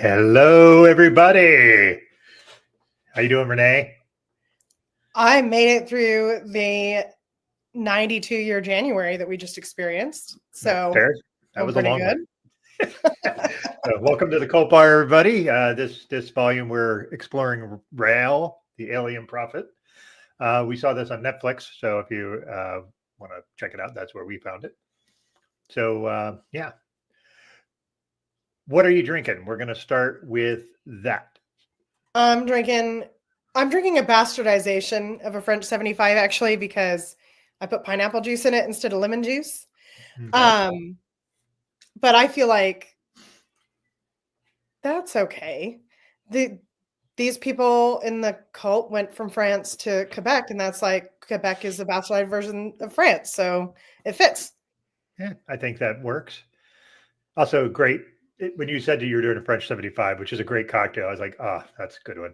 Hello, everybody. How you doing, Renee? I made it through the 92-year January that we just experienced. So Fair. That I'm was a pretty long good. one. Welcome to the Cult Bar, everybody. This volume we're exploring Rael, the alien prophet. We saw this on Netflix, so if you want to check it out, that's where we found it. So yeah, what are you drinking? We're going to start with that. I'm drinking a bastardization of a French 75 actually, because I put pineapple juice in it instead of lemon juice. Okay. But I feel like that's okay. These people in the cult went from France to Quebec, and that's like Quebec is a bastardized version of France, so it fits. Yeah, I think that works. Also, great. When you said you were doing a French 75, which is a great cocktail, I was like, that's a good one.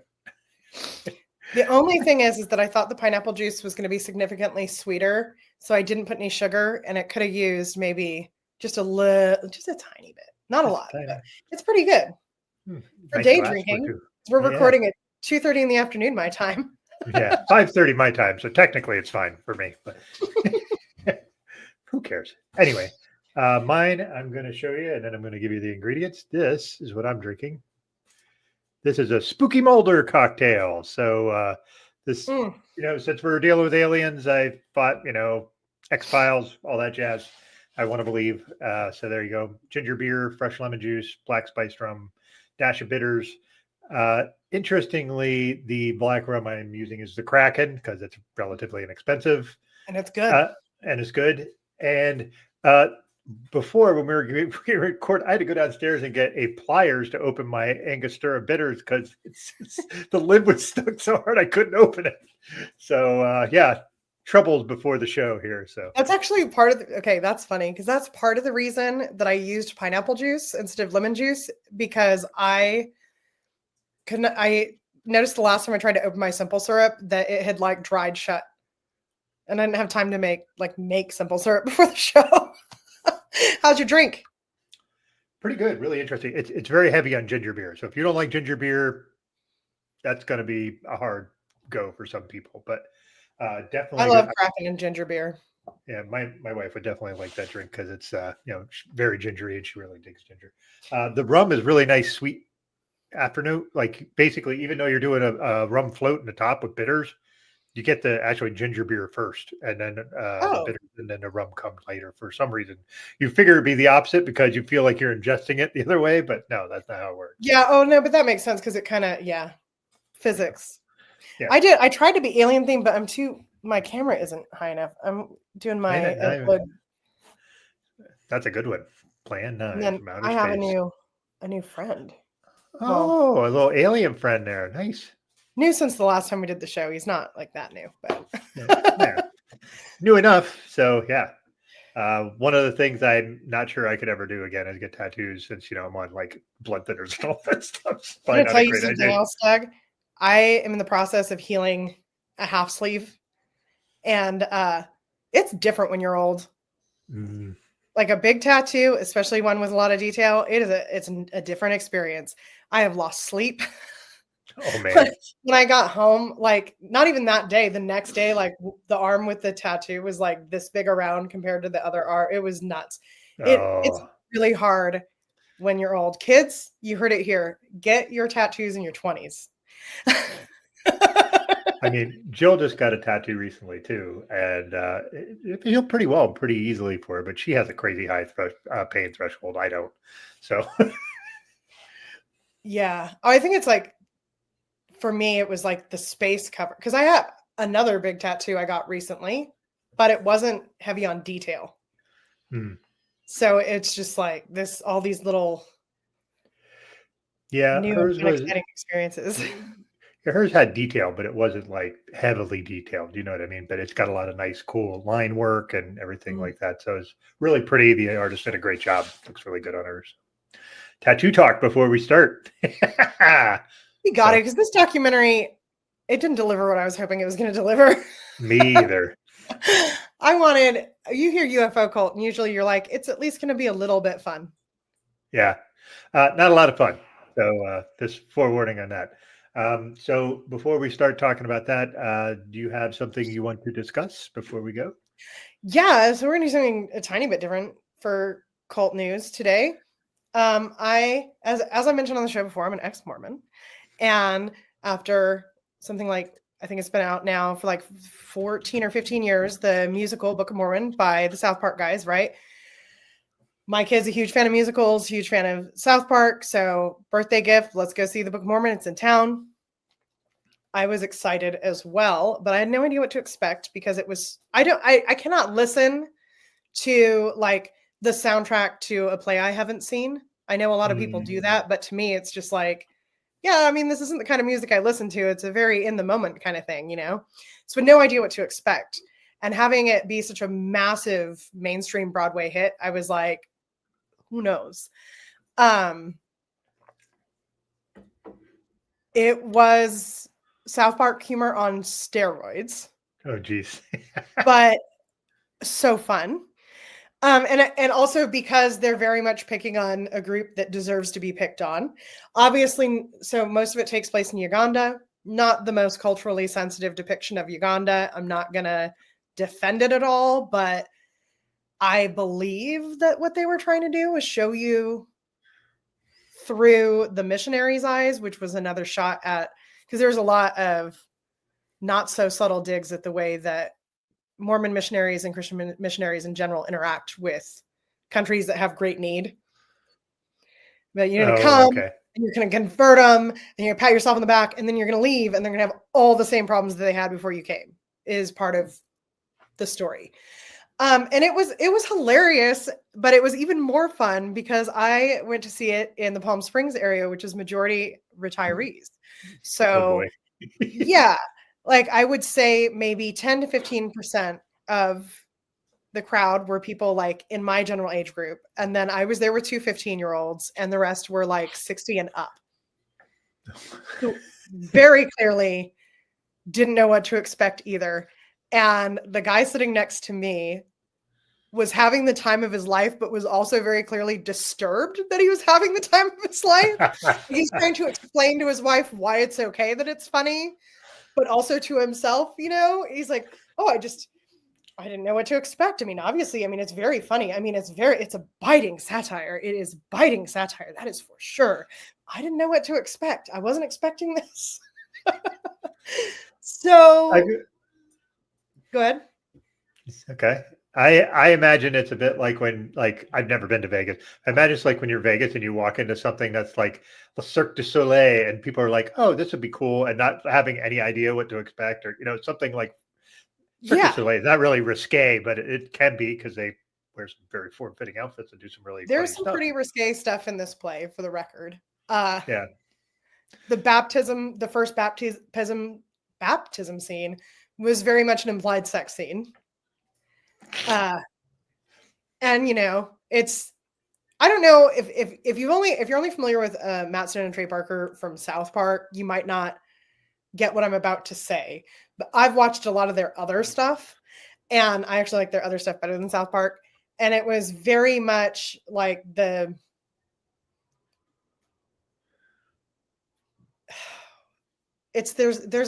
The only thing is that I thought the pineapple juice was going to be significantly sweeter, so I didn't put any sugar, and it could have used maybe just a tiny bit, not a lot, but it's pretty good for day drinking. We're recording at 2:30 in the afternoon my time. Yeah, 5:30 my time, so technically it's fine for me, but who cares? Anyway, mine I'm going to show you, and then I'm going to give you the ingredients. This is what I'm drinking. This is a Spooky Mulder cocktail. So this, since we're dealing with aliens, I thought, X-Files, all that jazz. I want to believe. So there you go. Ginger beer, fresh lemon juice, black spiced rum, dash of bitters. Interestingly, the black rum I'm using is the Kraken because it's relatively inexpensive. And it's good. And before, when we record, I had to go downstairs and get a pliers to open my Angostura bitters because the lid was stuck so hard I couldn't open it. So yeah, troubles before the show here. So that's actually part of okay, that's funny because that's part of the reason that I used pineapple juice instead of lemon juice, because I noticed the last time I tried to open my simple syrup that it had like dried shut. And I didn't have time to make simple syrup before the show. How's your drink? Pretty good. Really interesting. It's very heavy on ginger beer. So if you don't like ginger beer, that's going to be a hard go for some people. But definitely, I love Kraken and ginger beer. Yeah, my wife would definitely like that drink because it's very gingery and she really digs ginger. The rum is really nice, sweet afternoon. Like basically, even though you're doing a rum float in the top with bitters, you get the actually ginger beer first, and then the bitters, and then the rum comes later. For some reason, you figure it'd be the opposite because you feel like you're ingesting it the other way, but no, that's not how it works. Yeah. Oh no, but that makes sense because it kind of physics. Yeah. I tried to be alien themed, but my camera isn't high enough. I'm doing my That's a good one. Plan 9 from outer space. I have a new friend. Oh, a little alien friend there. Nice. New since the last time we did the show. He's not like that new, but yeah. New enough. So yeah. One of the things I'm not sure I could ever do again is get tattoos, since I'm on like blood thinners and all that stuff. I'm gonna tell you something else, Doug. I am in the process of healing a half sleeve, and it's different when you're old. Like a big tattoo, especially one with a lot of detail, it's a different experience. I have lost sleep. Oh man. When I got home, like not even that day, the next day, like the arm with the tattoo was like this big around compared to the other arm. It was nuts. It's really hard when you're old. Kids, you heard it here. Get your tattoos in your 20s. I mean, Jill just got a tattoo recently too, and it healed pretty well, pretty easily for her. But she has a crazy high pain threshold. I don't. So. Yeah, I think it's like, for me, it was like the space cover, because I have another big tattoo I got recently, but it wasn't heavy on detail. So it's just like all these little new and exciting experiences. Hers had detail, but it wasn't like heavily detailed. You know what I mean? But it's got a lot of nice, cool line work and everything like that. So it's really pretty. The artist did a great job. Looks really good on hers. Tattoo talk before we start. We got it, because this documentary, it didn't deliver what I was hoping it was going to deliver. Me either. You hear UFO cult, and usually you're like, it's at least going to be a little bit fun. Yeah. Not a lot of fun. So this forewarning on that. So before we start talking about that, do you have something you want to discuss before we go? Yeah, so we're gonna do something a tiny bit different for cult news today. As I mentioned on the show before, I'm an ex-Mormon, and after something like I think it's been out now for like 14 or 15 years, the musical Book of Mormon by the South Park guys, right? My kid's a huge fan of musicals, huge fan of South Park, so birthday gift, let's go see the Book of Mormon. It's in town. I was excited as well, but I had no idea what to expect because it was I cannot listen to like the soundtrack to a play I haven't seen. I know a lot of people do that, but to me it's just like, yeah, I mean, this isn't the kind of music I listen to. It's a very in the moment kind of thing, you know? So no idea what to expect. And having it be such a massive mainstream Broadway hit, I was like, who knows? It was South Park humor on steroids. Oh, geez. But so fun. And also because they're very much picking on a group that deserves to be picked on. Obviously, so most of it takes place in Uganda. Not the most culturally sensitive depiction of Uganda. I'm not going to defend it at all, but I believe that what they were trying to do was show you through the missionaries' eyes, which was another shot at, because there's a lot of not so subtle digs at the way that Mormon missionaries and Christian missionaries in general interact with countries that have great need. But you're going to come and you're going to convert them and you're going to pat yourself on the back and then you're going to leave and they're going to have all the same problems that they had before you came is part of the story. And it was hilarious, but it was even more fun because I went to see it in the Palm Springs area, which is majority retirees. So yeah, like I would say maybe 10 to 15% of the crowd were people like in my general age group. And then I was there with two 15-year-olds and the rest were like 60 and up. Who very clearly didn't know what to expect either. And the guy sitting next to me was having the time of his life, but was also very clearly disturbed that he was having the time of his life. He's trying to explain to his wife why it's okay that it's funny, but also to himself, you know, he's like, oh, I didn't know what to expect. I mean, obviously, it's very funny. I mean, it's a biting satire. It is biting satire. That is for sure. I didn't know what to expect. I wasn't expecting this. So go ahead. Okay. I imagine it's a bit like when, like, I've never been to Vegas. I imagine it's like when you're Vegas and you walk into something that's like the Cirque du Soleil and people are like, oh, this would be cool. And not having any idea what to expect or, something like Cirque du Soleil is not really risque, but it can be because they wear some very form-fitting outfits and do some really There's some stuff. pretty risque stuff in this play for the record. Yeah. The first baptism scene was very much an implied sex scene. And it's, I don't know if you're only familiar with Matt Stone and Trey Parker from South Park, you might not get what I'm about to say, but I've watched a lot of their other stuff and I actually like their other stuff better than South Park. And it was very much like there's a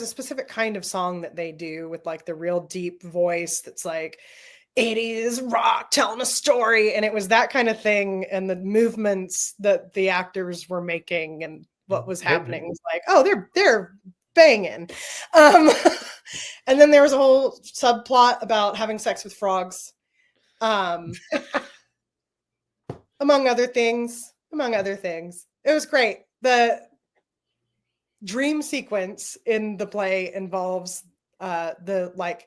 specific kind of song that they do with like the real deep voice that's like 80s rock telling a story, and it was that kind of thing, and the movements that the actors were making and what was happening was like, oh, they're banging. And then there was a whole subplot about having sex with frogs, among other things. It was great. The dream sequence in the play involves the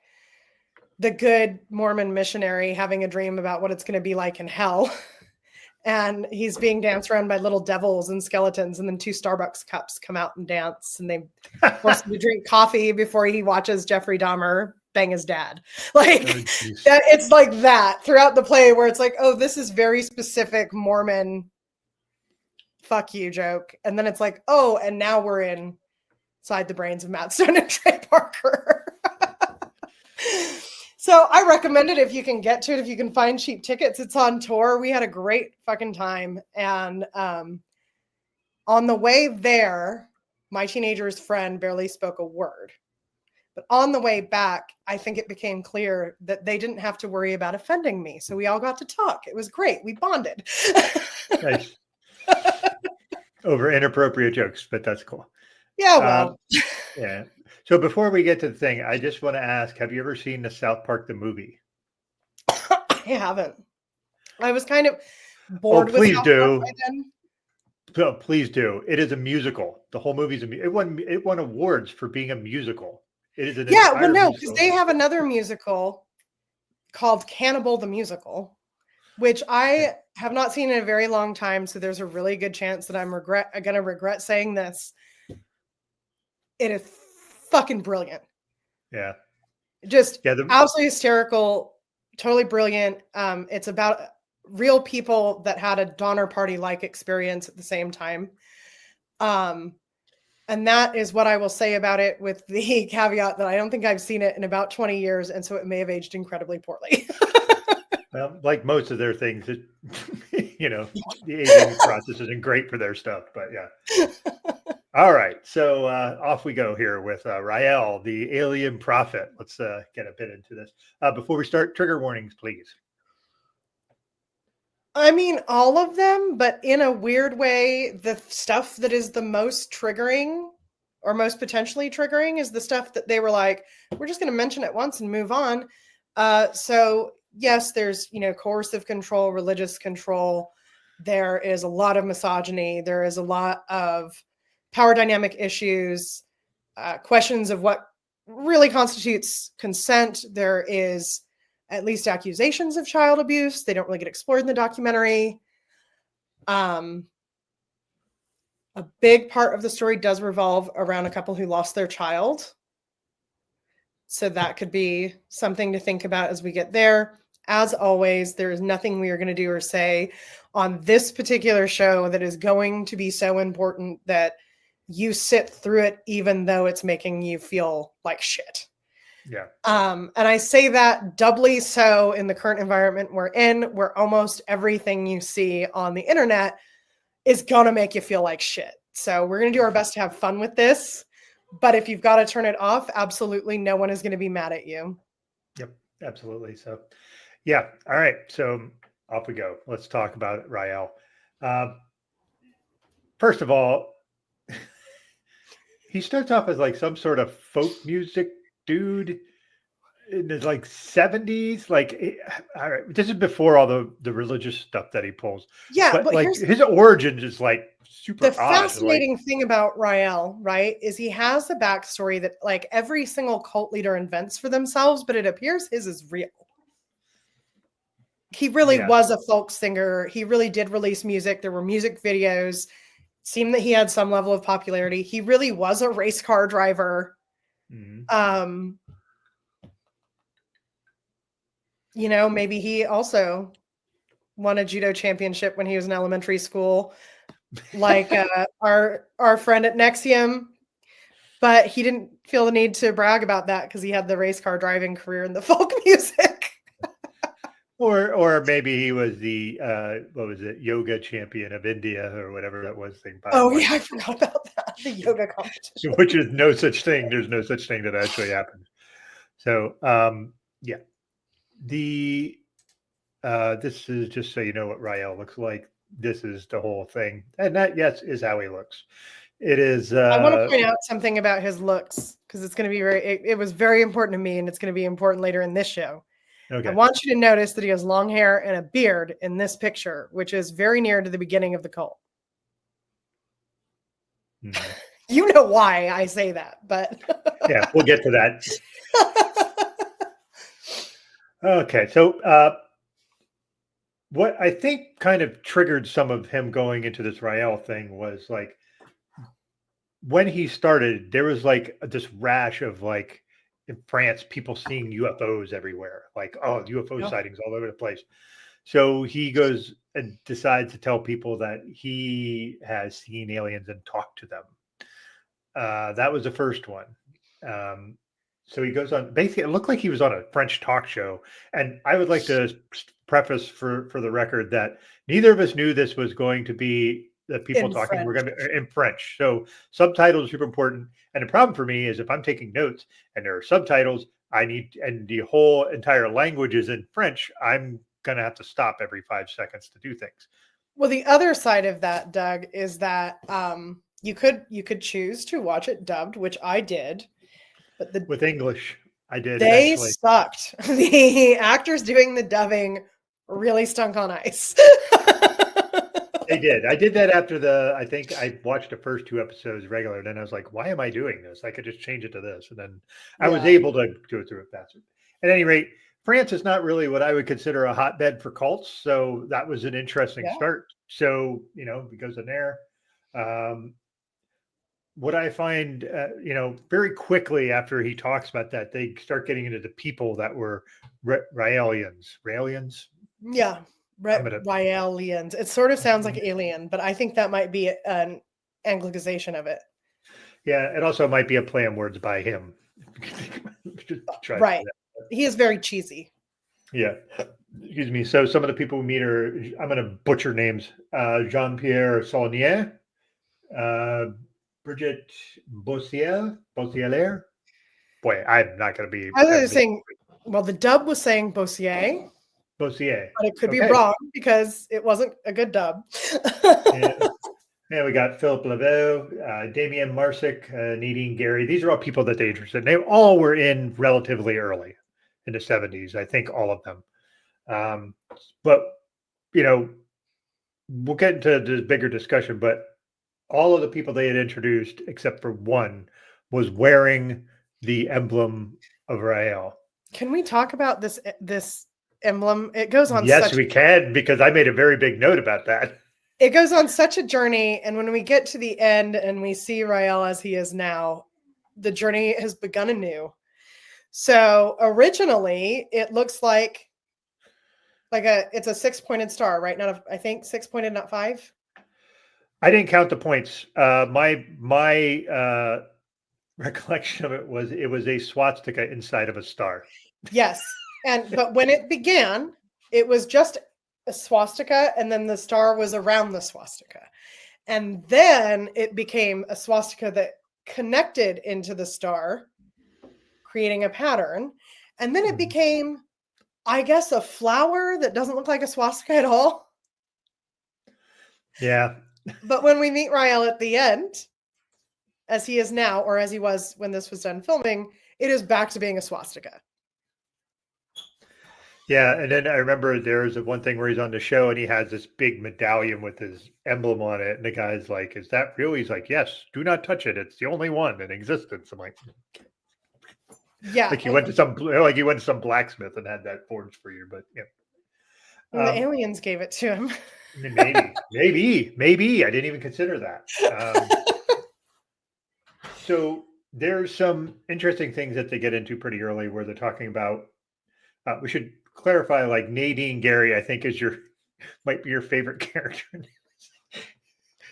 good Mormon missionary having a dream about what it's going to be like in hell. And he's being danced around by little devils and skeletons. And then two Starbucks cups come out and dance. And they force him to drink coffee before he watches Jeffrey Dahmer bang his dad. Like that, it's like that throughout the play where it's like, oh, this is very specific Mormon fuck you joke. And then it's like, oh, and now we're inside the brains of Matt Stone and Trey Parker. So I recommend it if you can get to it, if you can find cheap tickets. It's on tour. We had a great fucking time. And On the way there, my teenager's friend barely spoke a word. But on the way back, I think it became clear that they didn't have to worry about offending me. So we all got to talk. It was great. We bonded. Nice. Over inappropriate jokes, but that's cool. Yeah, well. Yeah. So before we get to the thing, I just want to ask, have you ever seen the South Park the movie? I haven't. I was kind of bored with please South do. Park by then. Oh, please do. It is a musical. The whole movie's it won awards for being a musical. It is an Well, no, because musical. they have another musical called Cannibal the Musical, which I have not seen in a very long time. So there's a really good chance that I'm going to regret saying this. It is fucking brilliant. Yeah. Just absolutely hysterical, totally brilliant. It's about real people that had a Donner Party-like experience at the same time. And that is what I will say about it, with the caveat that I don't think I've seen it in about 20 years. And so it may have aged incredibly poorly. Well, like most of their things, the aging process isn't great for their stuff, but yeah. All right. So off we go here with Rael, the alien prophet. Let's get a bit into this. Before we start, trigger warnings, please. I mean, all of them, but in a weird way, the stuff that is the most triggering or most potentially triggering is the stuff that they were like, we're just going to mention it once and move on. So yes, there's, coercive control, religious control. There is a lot of misogyny. There is a lot of power dynamic issues, questions of what really constitutes consent. There is at least accusations of child abuse. They don't really get explored in the documentary. A big part of the story does revolve around a couple who lost their child. So that could be something to think about as we get there. As always, there is nothing we are going to do or say on this particular show that is going to be so important that you sit through it, even though it's making you feel like shit. Yeah. And I say that doubly so in the current environment we're in, where almost everything you see on the internet is going to make you feel like shit. So we're going to do our best to have fun with this. But if you've got to turn it off, absolutely no one is going to be mad at you. Yep, absolutely. So, yeah. All right. So off we go. Let's talk about it, Rael. First of all, he starts off as like some sort of folk music dude in the 70s. All right, this is before all the religious stuff that he pulls. Yeah, but like his origins is super the fascinating thing about Rael, right, is he has the backstory that every single cult leader invents for themselves, but it appears his is real. He really was a folk singer. He really did release music. There were music videos. Seemed that he had some level of popularity. He really was a race car driver. Mm-hmm. Maybe he also won a judo championship when he was in elementary school, like our friend at Nexium, but he didn't feel the need to brag about that because he had the race car driving career in the folk music. Or maybe he was the yoga champion of India or whatever that was thing. Oh yeah, I forgot about that. The yoga competition. Which is no such thing. There's no such thing that actually happened. So yeah. This is just so you know what Rael looks like. This is the whole thing. And that, yes, is how he looks. It is. I want to point out something about his looks because it's going to be it was very important to me, and it's going to be important later in this show. Okay. I want you to notice that he has long hair and a beard in this picture, which is very near to the beginning of the cult. Mm-hmm. You know why I say that, but yeah, we'll get to that. Okay, so what I think kind of triggered some of him going into this Rael thing was when he started, there was this rash of in France, people seeing UFOs everywhere, UFO sightings all over the place. So he goes and decides to tell people that he has seen aliens and talked to them. That was the first one. So he goes on, basically, it looked like he was on a French talk show. And I would like to preface for the record that neither of us knew this was going to be the people In talking were French. going to in French. So subtitles are super important. And the problem for me is if I'm taking notes and there are subtitles, and the whole entire language is in French, I'm going to have to stop every 5 seconds to do things. Well, the other side of that, Doug, is that you could choose to watch it dubbed, which I did, but With English, I did they eventually. sucked. The actors doing the dubbing really stunk on ice. They did. I did that after I think I watched the first 2 episodes regular. And then I was like, why am I doing this? I could just change it to this. And then I was able to go through it faster. At any rate, France is not really what I would consider a hotbed for cults. So that was an interesting start. So, it goes in there. What I find, very quickly after he talks about that, they start getting into the people that were Raelians. Yeah. Raelians. It sort of sounds like alien, but I think that might be an anglicization of it. Yeah, it also might be a play on words by him. Right. He is very cheesy. Yeah. Excuse me. So some of the people we meet are, I'm going to butcher names. Jean-Pierre Saulnier, Bridget Bossier. Boy, I'm not going to be. I was saying, well, the dub was saying Bossier. But it could be wrong because it wasn't a good dub. Yeah, we got Philip Laveau, Damien Marsick, Nadine Gary. These are all people that they interested in. They all were in relatively early in the 70s, I think all of them. But, we'll get into this bigger discussion, but all of the people they had introduced, except for one, was wearing the emblem of Rael. Can we talk about this emblem? It goes on. Yes, we can, because I made a very big note about that. It goes on such a journey, and when we get to the end and we see Rael as he is now, the journey has begun anew. So originally, it looks like it's a 6-pointed star, right? I think 6-pointed, not 5. I didn't count the points. My recollection of it was a swastika inside of a star. Yes, but when it began, it was just a swastika, and then the star was around the swastika, and then it became a swastika that connected into the star, creating a pattern, and then it became, I guess, a flower that doesn't look like a swastika at all. Yeah. But when we meet Rael at the end, as he is now, or as he was when this was done filming, it is back to being a swastika. Yeah, and then I remember there's one thing where he's on the show and he has this big medallion with his emblem on it, and the guy's like, "Is that real?" He's like, "Yes, do not touch it. It's the only one in existence." I'm like, yeah, like he went to some blacksmith and had that forged for you, but yeah. Well, the aliens gave it to him. Maybe. I didn't even consider that. So there's some interesting things that they get into pretty early where they're talking about. We should clarify, like Nadine Gary, I think might be your favorite character.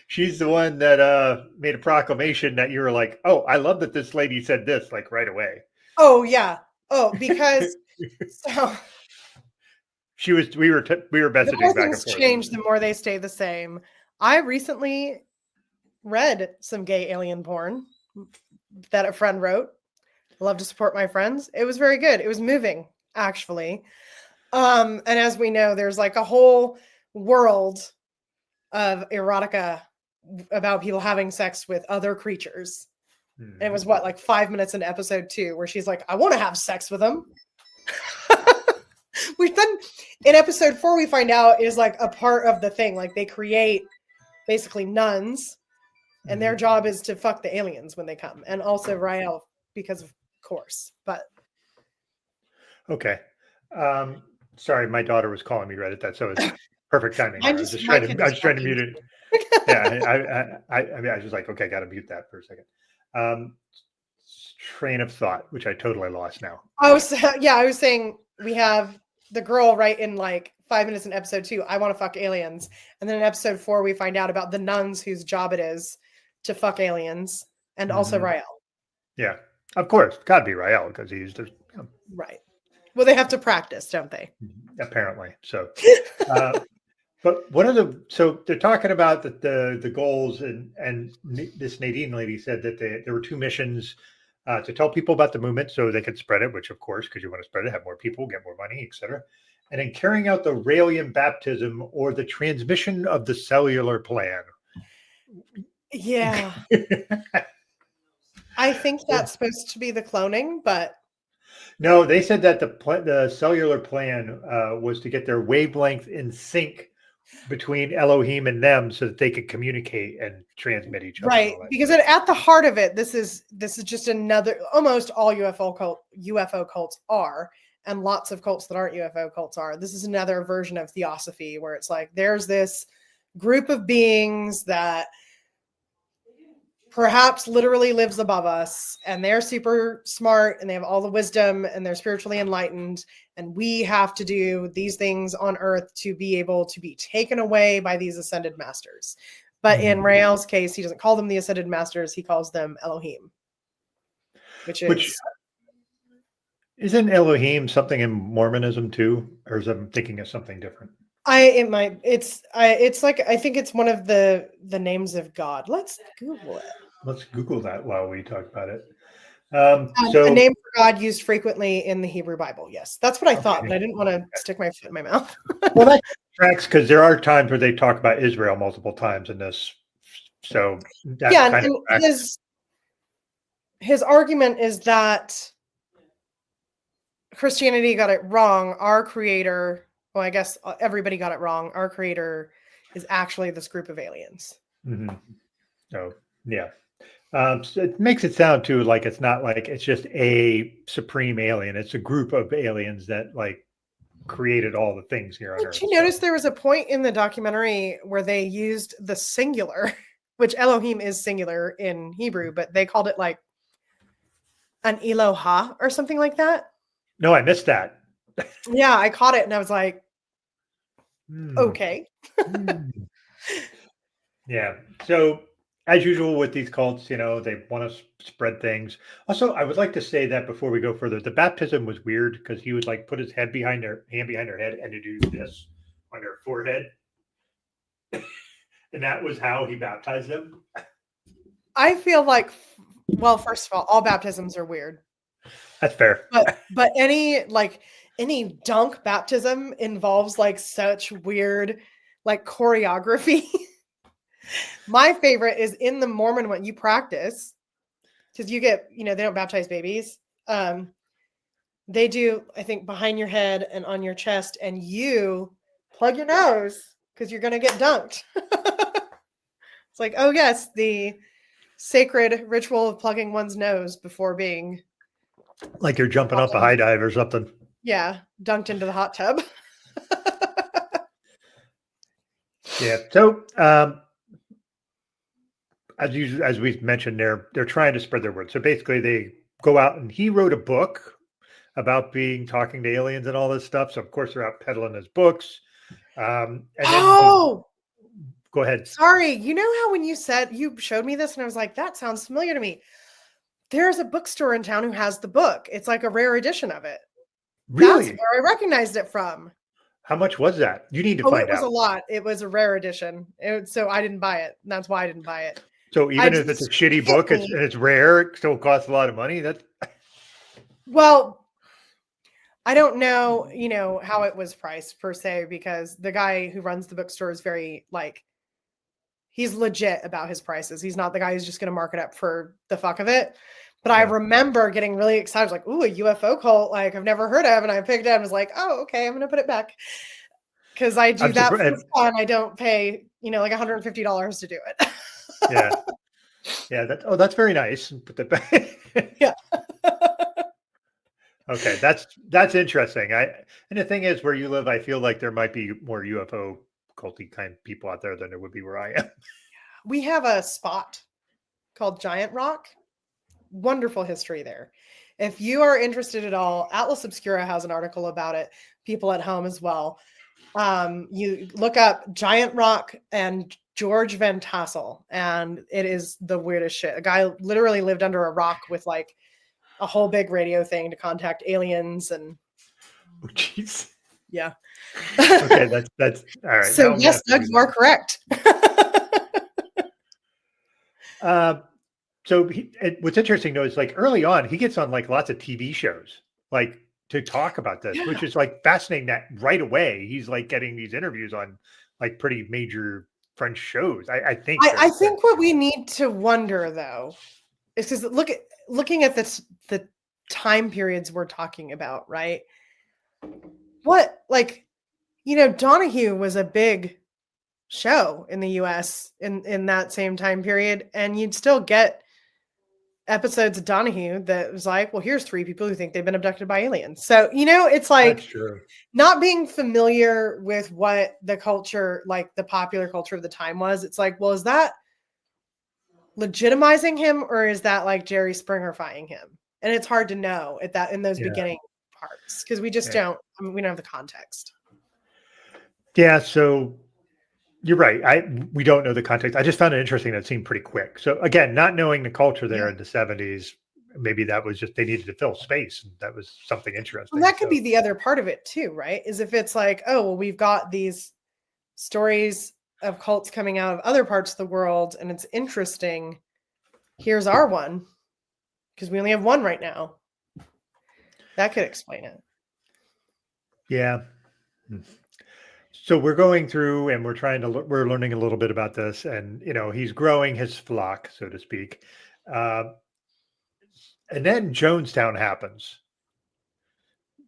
She's the one that made a proclamation that you were like, "Oh, I love that this lady said this," like right away. Oh yeah. Oh, because so we were messaging the more back things and forth. change, the more they stay the same. I recently read some gay alien porn that a friend wrote. I love to support my friends. It was very good. It was moving, actually. And as we know, there's like a whole world of erotica about people having sex with other creatures. And it was like 5 minutes into episode 2 where she's like, "I want to have sex with them." Which then in episode 4 we find out is like a part of the thing. Like they create basically nuns, and their job is to fuck the aliens when they come, and also Rael, because of course. But okay. Sorry, my daughter was calling me right at that, so it's perfect timing. I was trying to mute it. Yeah, I mean, I was just like, okay, got to mute that for a second. Train of thought, which I totally lost now. I was saying we have the girl right in like 5 minutes in episode 2. I want to fuck aliens, and then in episode 4 we find out about the nuns whose job it is to fuck aliens, and also Rael. Yeah, of course, gotta be Rael because he's the right. Well, they have to practice, don't they? Apparently. So But so they're talking about the goals, and this Nadine lady said that there were two missions to tell people about the movement so they could spread it, which of course, because you want to spread it, have more people, get more money, etc. And then carrying out the Raelian baptism or the transmission of the cellular plan. Yeah. I think that's supposed to be the cloning, but no, they said that the cellular plan was to get their wavelength in sync between Elohim and them so that they could communicate and transmit each other. Right, because at the heart of it, this is just another, almost all UFO cults are, and lots of cults that aren't UFO cults are. This is another version of theosophy where it's like there's this group of beings that perhaps literally lives above us, and they're super smart and they have all the wisdom and they're spiritually enlightened, and we have to do these things on earth to be able to be taken away by these ascended masters. But in Rael's case, he doesn't call them the ascended masters, he calls them Elohim, which isn't Elohim something in Mormonism too, or is I'm thinking of something different? It's like, I think it's one of the names of God. Let's Google it. Let's Google that while we talk about it. So a name for God used frequently in the Hebrew Bible. Yes, that's what I thought, but I didn't want to stick my foot in my mouth. Well, that tracks, because there are times where they talk about Israel multiple times in this. So that kind of his argument is that Christianity got it wrong. Our creator, well, I guess everybody got it wrong. Our creator is actually this group of aliens. Mm-hmm. Oh, yeah. So it makes it sound too like it's not like it's just a supreme alien. It's a group of aliens that like created all the things here on Earth. Did you notice there was a point in the documentary where they used the singular, which Elohim is singular in Hebrew, but they called it like an Eloha or something like that? No, I missed that. Yeah, I caught it and I was like, okay. Yeah. So as usual with these cults, they want to spread things. Also, I would like to say that before we go further, the baptism was weird because he would like put his hand behind their head and to do this on their forehead. And that was how he baptized them. I feel like, well, first of all baptisms are weird. That's fair. But any dunk baptism involves like such weird like choreography. My favorite is in the Mormon one. You practice because you get, they don't baptize babies. They do, I think, behind your head and on your chest, and you plug your nose because you're going to get dunked. It's like, oh yes, the sacred ritual of plugging one's nose before being like you're jumping off a high dive or something. Yeah, dunked into the hot tub. Yeah. So as we've mentioned, they're trying to spread their word. So basically they go out, and he wrote a book about talking to aliens and all this stuff. So of course they're out peddling his books. And then go ahead. Sorry. You know how when you showed me this and I was like, that sounds familiar to me. There's a bookstore in town who has the book. It's like a rare edition of it. Really? That's where I recognized it from. How much was that? You need to find out. It was a lot. It was a rare edition. So I didn't buy it. That's why I didn't buy it. So even if it's a shitty book and it's rare, it still costs a lot of money. Well, I don't know, how it was priced per se, because the guy who runs the bookstore is very he's legit about his prices. He's not the guy who's just going to mark it up for the fuck of it. But I remember getting really excited. Like, ooh, a UFO cult, like I've never heard of. And I picked it up and was like, oh, okay, I'm going to put it back. Because I do that for fun. I don't pay, like $150 to do it. Yeah. Yeah. That's very nice. Put that back. Yeah. Okay. That's interesting. And the thing is, where you live, I feel like there might be more UFO culty kind of people out there than there would be where I am. We have a spot called Giant Rock. Wonderful history there. If you are interested at all, Atlas Obscura has an article about it. People at home as well. You look up Giant Rock and George Van Tassel, and it is the weirdest shit. A guy literally lived under a rock with like a whole big radio thing to contact aliens, and oh jeez. Yeah. Okay, that's all right. So Now I'm gonna yes, have to Doug, do you are correct. that. So what's interesting though is like early on, he gets on like lots of TV shows, like to talk about this, which Yeah. is like fascinating that right away he's like getting these interviews on like pretty major French shows. I think I think what we need to wonder though is because looking at the time periods we're talking about, right? What like Donahue was a big show in the US in that same time period, and you'd still get episodes of Donahue that was like, well, here's 3 people who think they've been abducted by aliens. So, it's that's like true. not being familiar with what the culture, like the popular culture of the time was. It's like, well, is that legitimizing him or is that like Jerry Springerifying him? And it's hard to know in those Yeah. beginning parts because we just don't. I mean, we don't have the context. Yeah. So you're right. We don't know the context. I just found it interesting that it seemed pretty quick. So again, not knowing the culture there Yeah. in the 70s, maybe that was just they needed to fill space. And that was something interesting. Well, that could be the other part of it too, right? Is if it's like, oh, well, we've got these stories of cults coming out of other parts of the world and it's interesting. Here's our one because we only have one right now. That could explain it. Yeah. So we're going through and we're learning a little bit about this, and he's growing his flock, so to speak. And then Jonestown happens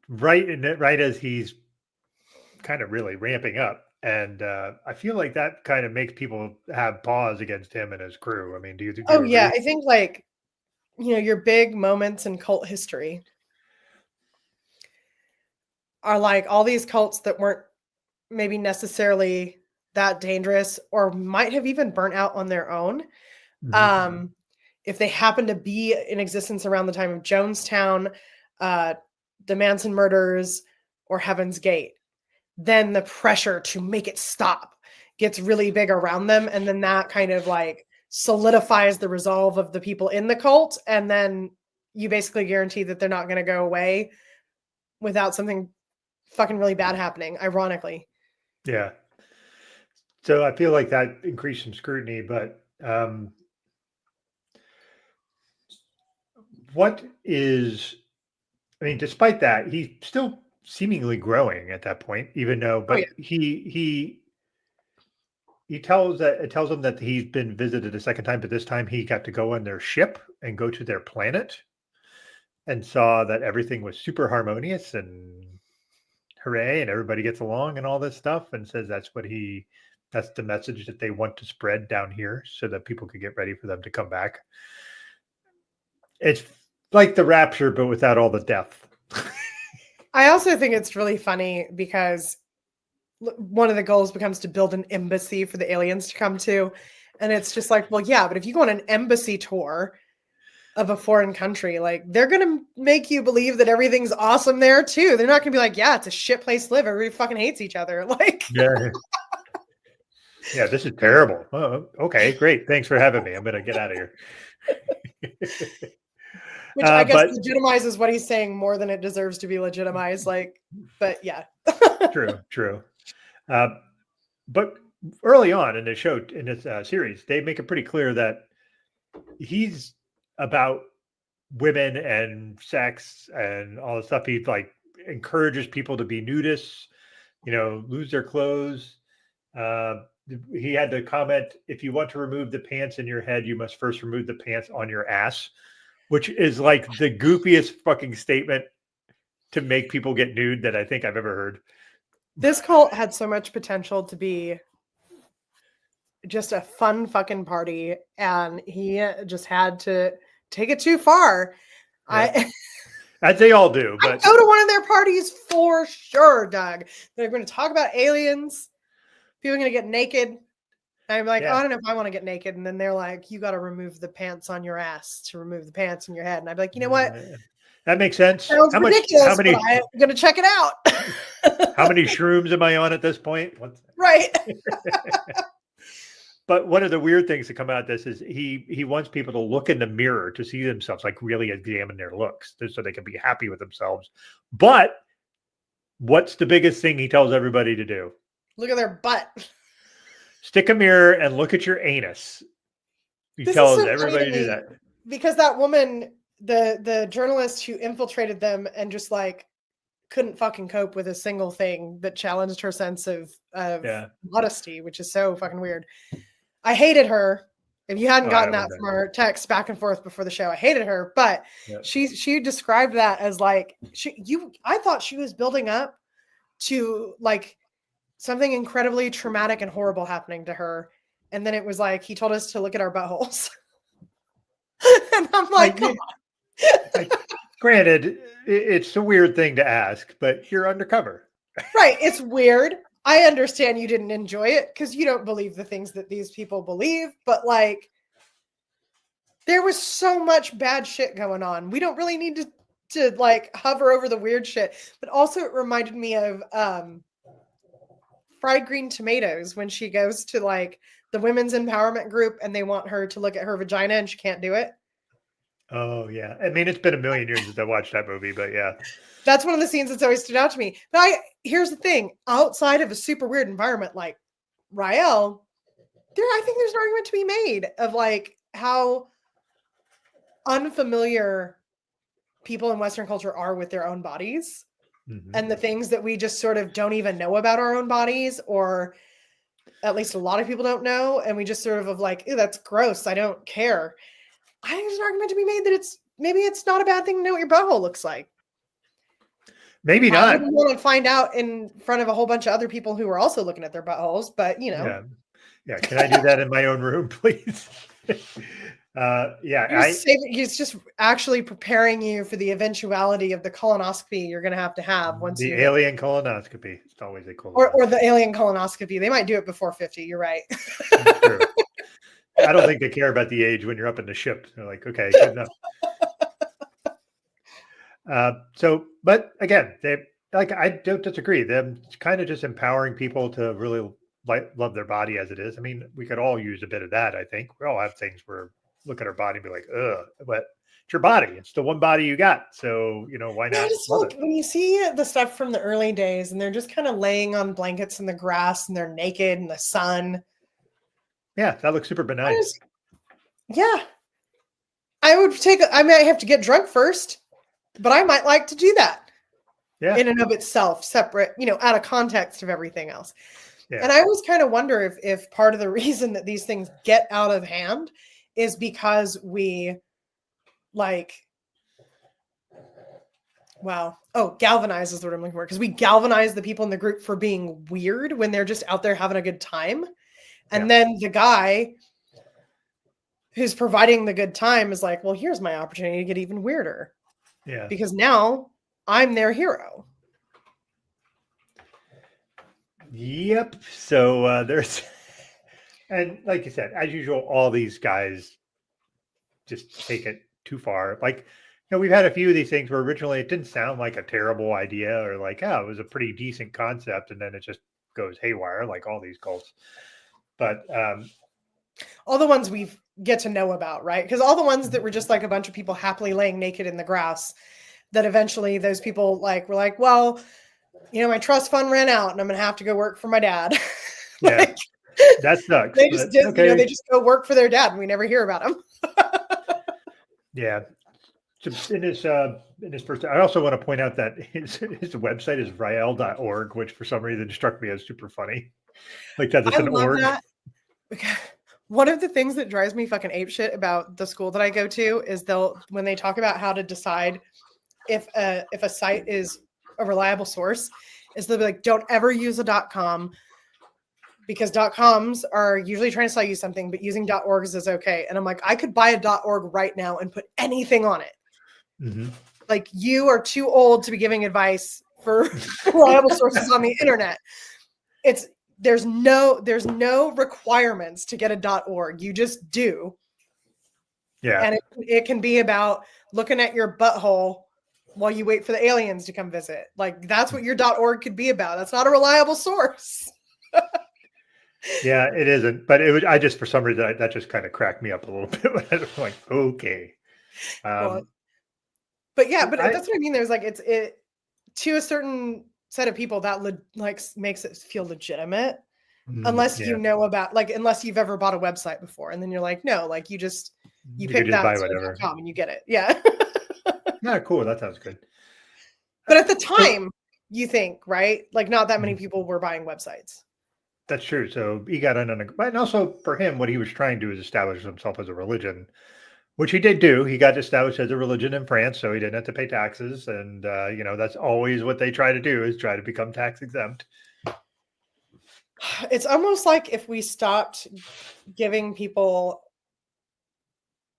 right as he's kind of really ramping up. And I feel like that kind of makes people have pause against him and his crew. I mean, do you agree? Yeah, I think like your big moments in cult history are like all these cults that weren't maybe necessarily that dangerous or might have even burnt out on their own. Mm-hmm. If they happen to be in existence around the time of Jonestown, the Manson murders, or Heaven's Gate, then the pressure to make it stop gets really big around them. And then that kind of like solidifies the resolve of the people in the cult. And then you basically guarantee that they're not going to go away without something fucking really bad happening, ironically. Yeah. So I feel like that increased some scrutiny, but despite that, he's still seemingly growing at that point, even though, but he tells him that he's been visited a second time, but this time he got to go on their ship and go to their planet and saw that everything was super harmonious and hooray, and everybody gets along and all this stuff, and says that's the message that they want to spread down here so that people could get ready for them to come back. It's like the rapture, but without all the death. I also think it's really funny because one of the goals becomes to build an embassy for the aliens to come to. And it's just like, well, yeah, but if you go on an embassy tour of a foreign country, like they're going to make you believe that everything's awesome there too. They're not going to be like, yeah, it's a shit place to live. Everybody fucking hates each other. Like, yeah, this is terrible. Oh, okay, great. Thanks for having me. I'm going to get out of here. Which I guess legitimizes what he's saying more than it deserves to be legitimized. Like, but yeah. True. But early on in the show, in this series, they make it pretty clear that he's about women and sex and all the stuff. He like encourages people to be nudists, lose their clothes. He had the comment, if you want to remove the pants in your head, you must first remove the pants on your ass, which is like the goofiest fucking statement to make people get nude that I think I've ever heard. This cult had so much potential to be just a fun fucking party, and he just had to take it too far. Yeah. As they all do. But I'd go to one of their parties for sure, Doug. They're going to talk about aliens. People are going to get naked. I'm like, I don't know if I want to get naked. And then they're like, you got to remove the pants on your ass to remove the pants on your head. And I'd be like, you know what? That makes sense. Sounds ridiculous, but I'm going to check it out. How many shrooms am I on at this point? Right. But one of the weird things to come out of this is he wants people to look in the mirror to see themselves, like really examine their looks so they can be happy with themselves. But What's the biggest thing he tells everybody to do? Look at their butt. Stick a mirror and look at your anus. He This is tells so funny everybody to to do me that. because that woman, the journalist who infiltrated them and just like couldn't fucking cope with a single thing that challenged her sense of modesty, which is so fucking weird. I hated her. If you hadn't gotten that from our text back and forth before the show, I hated her. But she described that as like I thought she was building up to like something incredibly traumatic and horrible happening to her. And then it was like, he told us to look at our buttholes. And I'm like, come on. Granted, it's a weird thing to ask, but you're undercover. Right. It's weird. I understand you didn't enjoy it because you don't believe the things that these people believe, but like there was so much bad shit going on. We don't really need to like hover over the weird shit. But also it reminded me of Fried Green Tomatoes when she goes to like the women's empowerment group and they want her to look at her vagina and she can't do it. Oh yeah. I mean, it's been a million years since I watched that movie, but yeah. That's one of the scenes that's always stood out to me. But here's the thing, outside of a super weird environment like Rael, I think there's an argument to be made of like how unfamiliar people in Western culture are with their own bodies and the things that we just sort of don't even know about our own bodies, or at least a lot of people don't know. And we just sort of like, ew, that's gross. I don't care. I think there's an argument to be made that maybe it's not a bad thing to know what your butthole looks like. Maybe not. I wouldn't want to find out in front of a whole bunch of other people who are also looking at their buttholes, but you know. Yeah. Can I do that in my own room, please? He's just actually preparing you for the eventuality of the colonoscopy you're going to have once the alien colonoscopy. It's always a colonoscopy. Or the alien colonoscopy. They might do it before 50. You're right. True. I don't think they care about the age when you're up in the ship. They're like, okay, good enough. But again, I don't disagree. Them kind of just empowering people to really love their body as it is. I mean, we could all use a bit of that. I think we all have things where look at our body and be like, ugh, but it's your body. It's the one body you got. So, why not? When you see the stuff from the early days and they're just kind of laying on blankets in the grass and they're naked in the sun. Yeah, that looks super benign. I might have to get drunk first, but I might like to do that. Yeah. In and of itself, separate, out of context of everything else. Yeah. And I always kind of wonder if part of the reason that these things get out of hand is because we galvanize is the word I'm looking for. Because we galvanize the people in the group for being weird when they're just out there having a good time. And then the guy who's providing the good time is like, well, here's my opportunity to get even weirder. Yeah. Because now I'm their hero. Yep. So there's, and like you said, as usual, all these guys just take it too far. Like, we've had a few of these things where originally it didn't sound like a terrible idea or like, it was a pretty decent concept. And then it just goes haywire, like all these cults. But all the ones we get to know about, right? Because all the ones that were just like a bunch of people happily laying naked in the grass, that eventually those people were like, well, my trust fund ran out and I'm going to have to go work for my dad. Yeah, that sucks. They just did, okay. They just go work for their dad and we never hear about them. Yeah. So in his first, I also want to point out that his website is rael.org, which for some reason struck me as super funny. Like that's an org. That. One of the things that drives me fucking apeshit about the school that I go to is when they talk about how to decide if a site is a reliable source, is they'll be like, don't ever use a .com because .coms are usually trying to sell you something, but using .orgs is okay. And I'm like, I could buy a .org right now and put anything on it. Mm-hmm. Like, you are too old to be giving advice for reliable sources on the internet. There's no requirements to get a .org. You just do. Yeah. And it can be about looking at your butthole while you wait for the aliens to come visit. Like, that's what your .org could be about. That's not a reliable source. Yeah, it isn't. But I just, for some reason, that just kind of cracked me up a little bit. When I was like, okay. But that's what I mean. There's like, it's to a certain set of people that makes it feel legitimate. Unless you know about, like, unless you've ever bought a website before, and then you're like, no, like you pick that buy whatever and you get it. Yeah. Yeah, cool. That sounds good. But at the time, you think, right? Like, not that many people were buying websites. That's true. So he got in on it. And also for him, what he was trying to do is establish himself as a religion, which he did do. He got established as a religion in France, so he didn't have to pay taxes. And, that's always what they try to do, is try to become tax exempt. It's almost like if we stopped giving people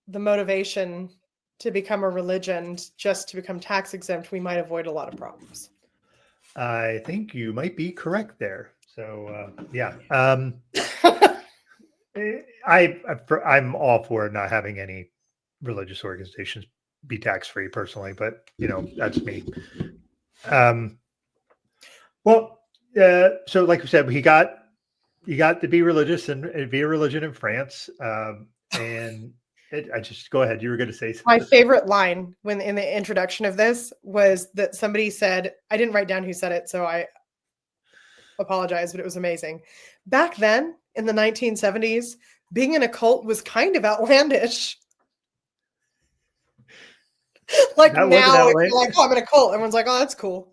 the motivation to become a religion just to become tax exempt, we might avoid a lot of problems. I think you might be correct there. So, yeah. I'm all for not having any religious organizations be tax-free personally, but, that's me. So like I said, he got to be religious and be a religion in France. And I just go ahead. You were going to say something. My favorite line when in the introduction of this was that somebody said, I didn't write down who said it, so I apologize, but it was amazing. Back then in the 1970s, being in a cult was kind of outlandish. Like that now, if you're like, oh, I'm in a cult. Everyone's like, oh, that's cool.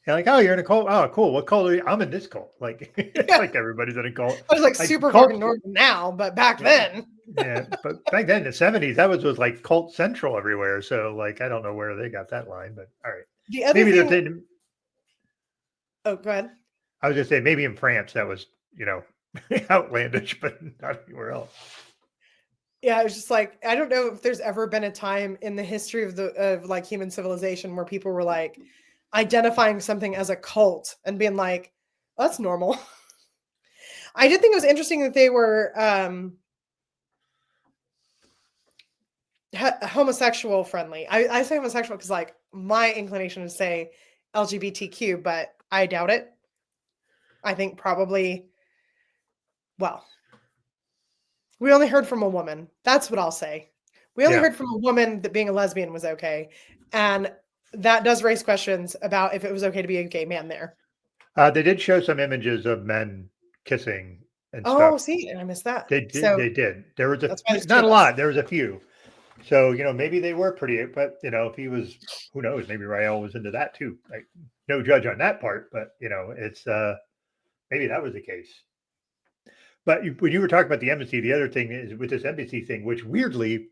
You're like, oh, you're in a cult. Oh, cool. What cult are you? I'm in this cult. Like, like everybody's in a cult. I was like super fucking normal now, but back then. Yeah, but back then in the 70s, that was like Cult Central everywhere. So, like, I don't know where they got that line, but all right. The other thing... Oh, go ahead. I was going to say, maybe in France that was, outlandish, but not anywhere else. Yeah, it was just like, I don't know if there's ever been a time in the history of like human civilization where people were like identifying something as a cult and being like, oh, that's normal. I did think it was interesting that they were homosexual friendly. I say homosexual because like my inclination is to say LGBTQ, but I doubt it. I think probably, well, we only heard from a woman. That's what I'll say. We only heard from a woman that being a lesbian was okay. And that does raise questions about if it was okay to be a gay man there. They did show some images of men kissing and stuff. Oh, see, and I missed that. They did. There was not a lot. There was a few. So, maybe they were pretty, but, if he was, who knows, maybe Rael was into that too. Like, no judge on that part, but, it's, maybe that was the case. But when you were talking about the embassy, the other thing is with this embassy thing, which weirdly,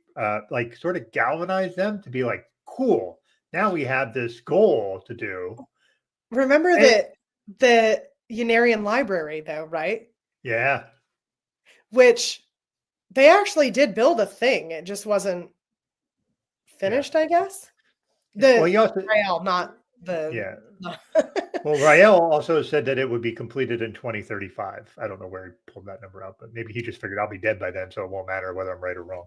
like sort of galvanized them to be like, cool. Now we have this goal to do. Remember the Unarian library though, right? Yeah. Which they actually did build a thing. It just wasn't finished, I guess. Rael, not the... Yeah. Well, Rael also said that it would be completed in 2035. I don't know where he pulled that number out, but maybe he just figured I'll be dead by then, so it won't matter whether I'm right or wrong.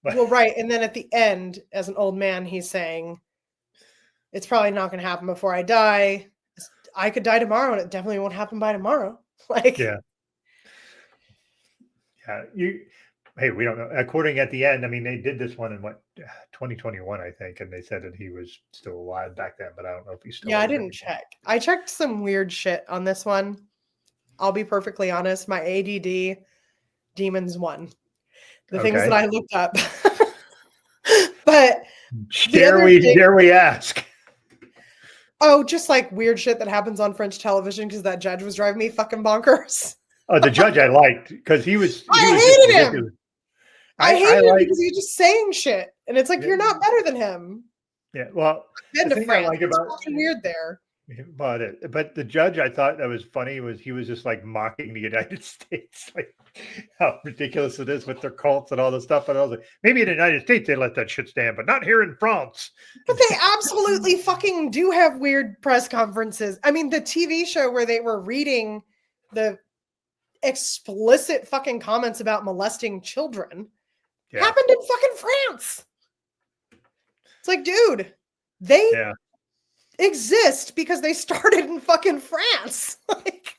But, well, right. And then at the end, as an old man, he's saying, it's probably not going to happen before I die. I could die tomorrow, and it definitely won't happen by tomorrow. Like, yeah. Hey, we don't know. According at the end, I mean, they did this one in 2021, I think, and they said that he was still alive back then, but I don't know if he's still. Yeah, I didn't check. I checked some weird shit on this one. I'll be perfectly honest. My ADD demons won. The things that I looked up. But dare we ask? Oh, just like weird shit that happens on French television because that judge was driving me fucking bonkers. Oh, the judge I liked because he was. I hated him. I hated him because he was just saying shit, and it's like you're not better than him. Yeah, well, the thing I like about it's weird there. But the judge, I thought that was funny. He was just like mocking the United States, like how ridiculous it is with their cults and all this stuff. And I was like, maybe in the United States they let that shit stand, but not here in France. But they absolutely fucking do have weird press conferences. I mean, the TV show where they were reading the explicit fucking comments about molesting children happened in fucking France. It's like, dude, they exist because they started in fucking France. Like,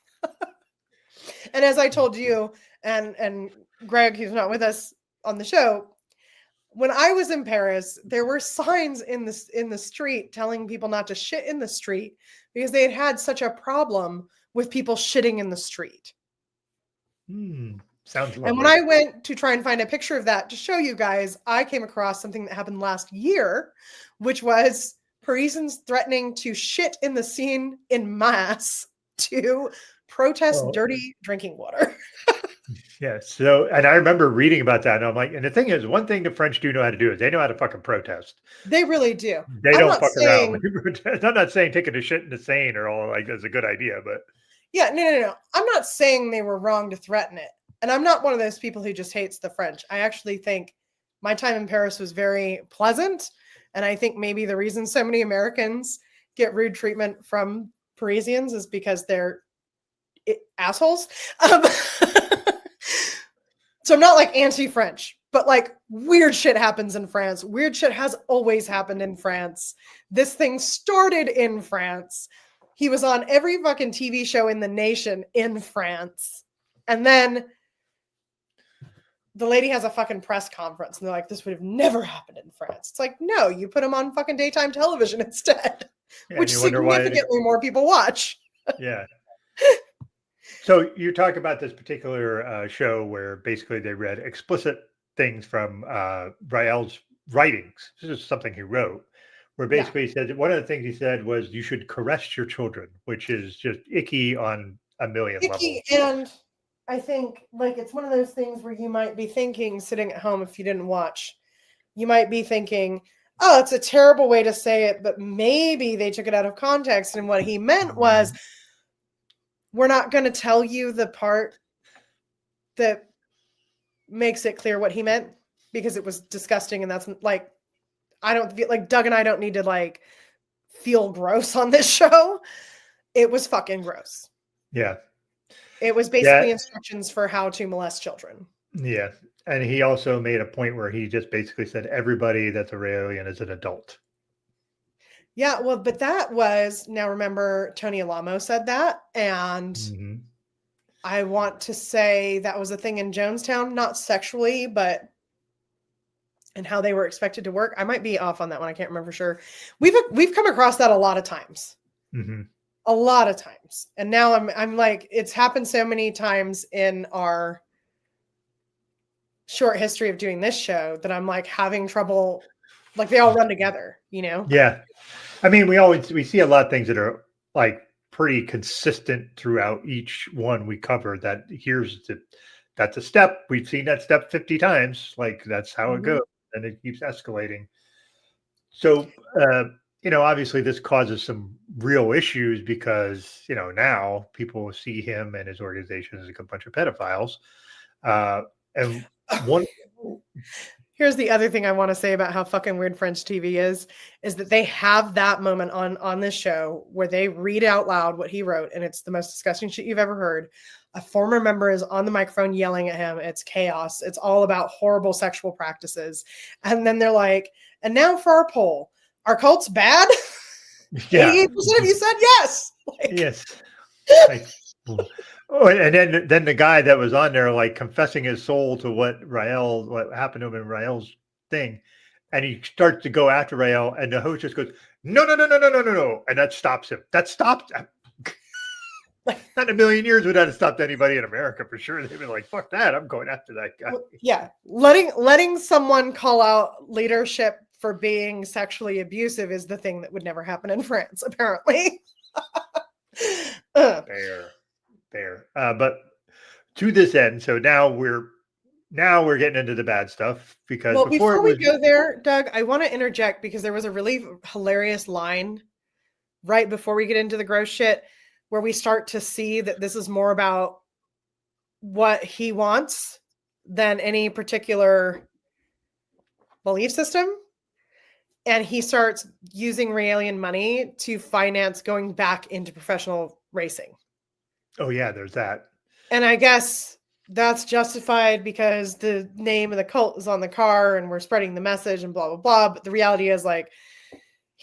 and as I told you, and Greg, who's not with us on the show, when I was in Paris, there were signs in the street telling people not to shit in the street because they had such a problem with people shitting in the street. Sounds lovely. And when I went to try and find a picture of that to show you guys, I came across something that happened last year, which was Parisians threatening to shit in the Seine in mass to protest dirty drinking water. Yeah. So, and I remember reading about that, and I'm like, and the thing is, one thing the French do know how to do is they know how to fucking protest. They really do. They don't fuck around. I'm not saying taking a shit in the Seine or all like that's a good idea, but yeah, no. I'm not saying they were wrong to threaten it. And I'm not one of those people who just hates the French. I actually think my time in Paris was very pleasant. And I think maybe the reason so many Americans get rude treatment from Parisians is because they're assholes. So I'm not like anti-French, but like weird shit happens in France. Weird shit has always happened in France. This thing started in France. He was on every fucking TV show in the nation in France. And then the lady has a fucking press conference and they're like, this would have never happened in France. It's like, no, you put him on fucking daytime television instead, which significantly more people watch. Yeah. So you talk about this particular show where basically they read explicit things from Rael's writings. This is something he wrote, where basically he said one of the things he said was you should caress your children, which is just icky on a million levels. And I think like it's one of those things where you might be thinking sitting at home if you didn't watch, you might be thinking, oh, it's a terrible way to say it, but maybe they took it out of context. And what he meant was, we're not going to tell you the part that makes it clear what he meant because it was disgusting. And that's like, I don't feel like Doug and I don't need to like feel gross on this show. It was fucking gross. Yeah. It was basically instructions for how to molest children. Yeah. And he also made a point where he just basically said everybody that's a Raelian is an adult. Yeah, well, but that was, now remember, Tony Alamo said that. And I want to say that was a thing in Jonestown, not sexually, but and how they were expected to work. I might be off on that one. I can't remember for sure. We've come across that a lot of times. A lot of times. And now I'm like, it's happened so many times in our short history of doing this show that I'm like having trouble, like they all run together, you know? Yeah. I mean, we see a lot of things that are like pretty consistent throughout each one we cover that that's a step. We've seen that step 50 times. Like that's how it goes. And it keeps escalating. So, obviously this causes some real issues because, now people see him and his organization as a bunch of pedophiles. And one... Here's the other thing I want to say about how fucking weird French TV is that they have that moment on this show where they read out loud what he wrote, and it's the most disgusting shit you've ever heard. A former member is on the microphone yelling at him. It's chaos. It's all about horrible sexual practices. And then they're like, and now for our poll. Are cults bad? Yeah. 88% of you said yes. Yes. And then the guy that was on there, like confessing his soul to what happened to him in Rael's thing. And he starts to go after Rael and the host just goes, no. And that stops him. That stopped. Not in a million years would that have stopped anybody in America for sure. They'd been like, fuck that. I'm going after that guy. Well, yeah. Letting someone call out leadership for being sexually abusive is the thing that would never happen in France, apparently. Fair. But to this end, so now we're getting into the bad stuff because before we go there, Doug, I want to interject because there was a really hilarious line right before we get into the gross shit where we start to see that this is more about what he wants than any particular belief system. And he starts using Raelian money to finance going back into professional racing. Oh, yeah, there's that. And I guess that's justified because the name of the cult is on the car and we're spreading the message and blah, blah, blah. But the reality is like,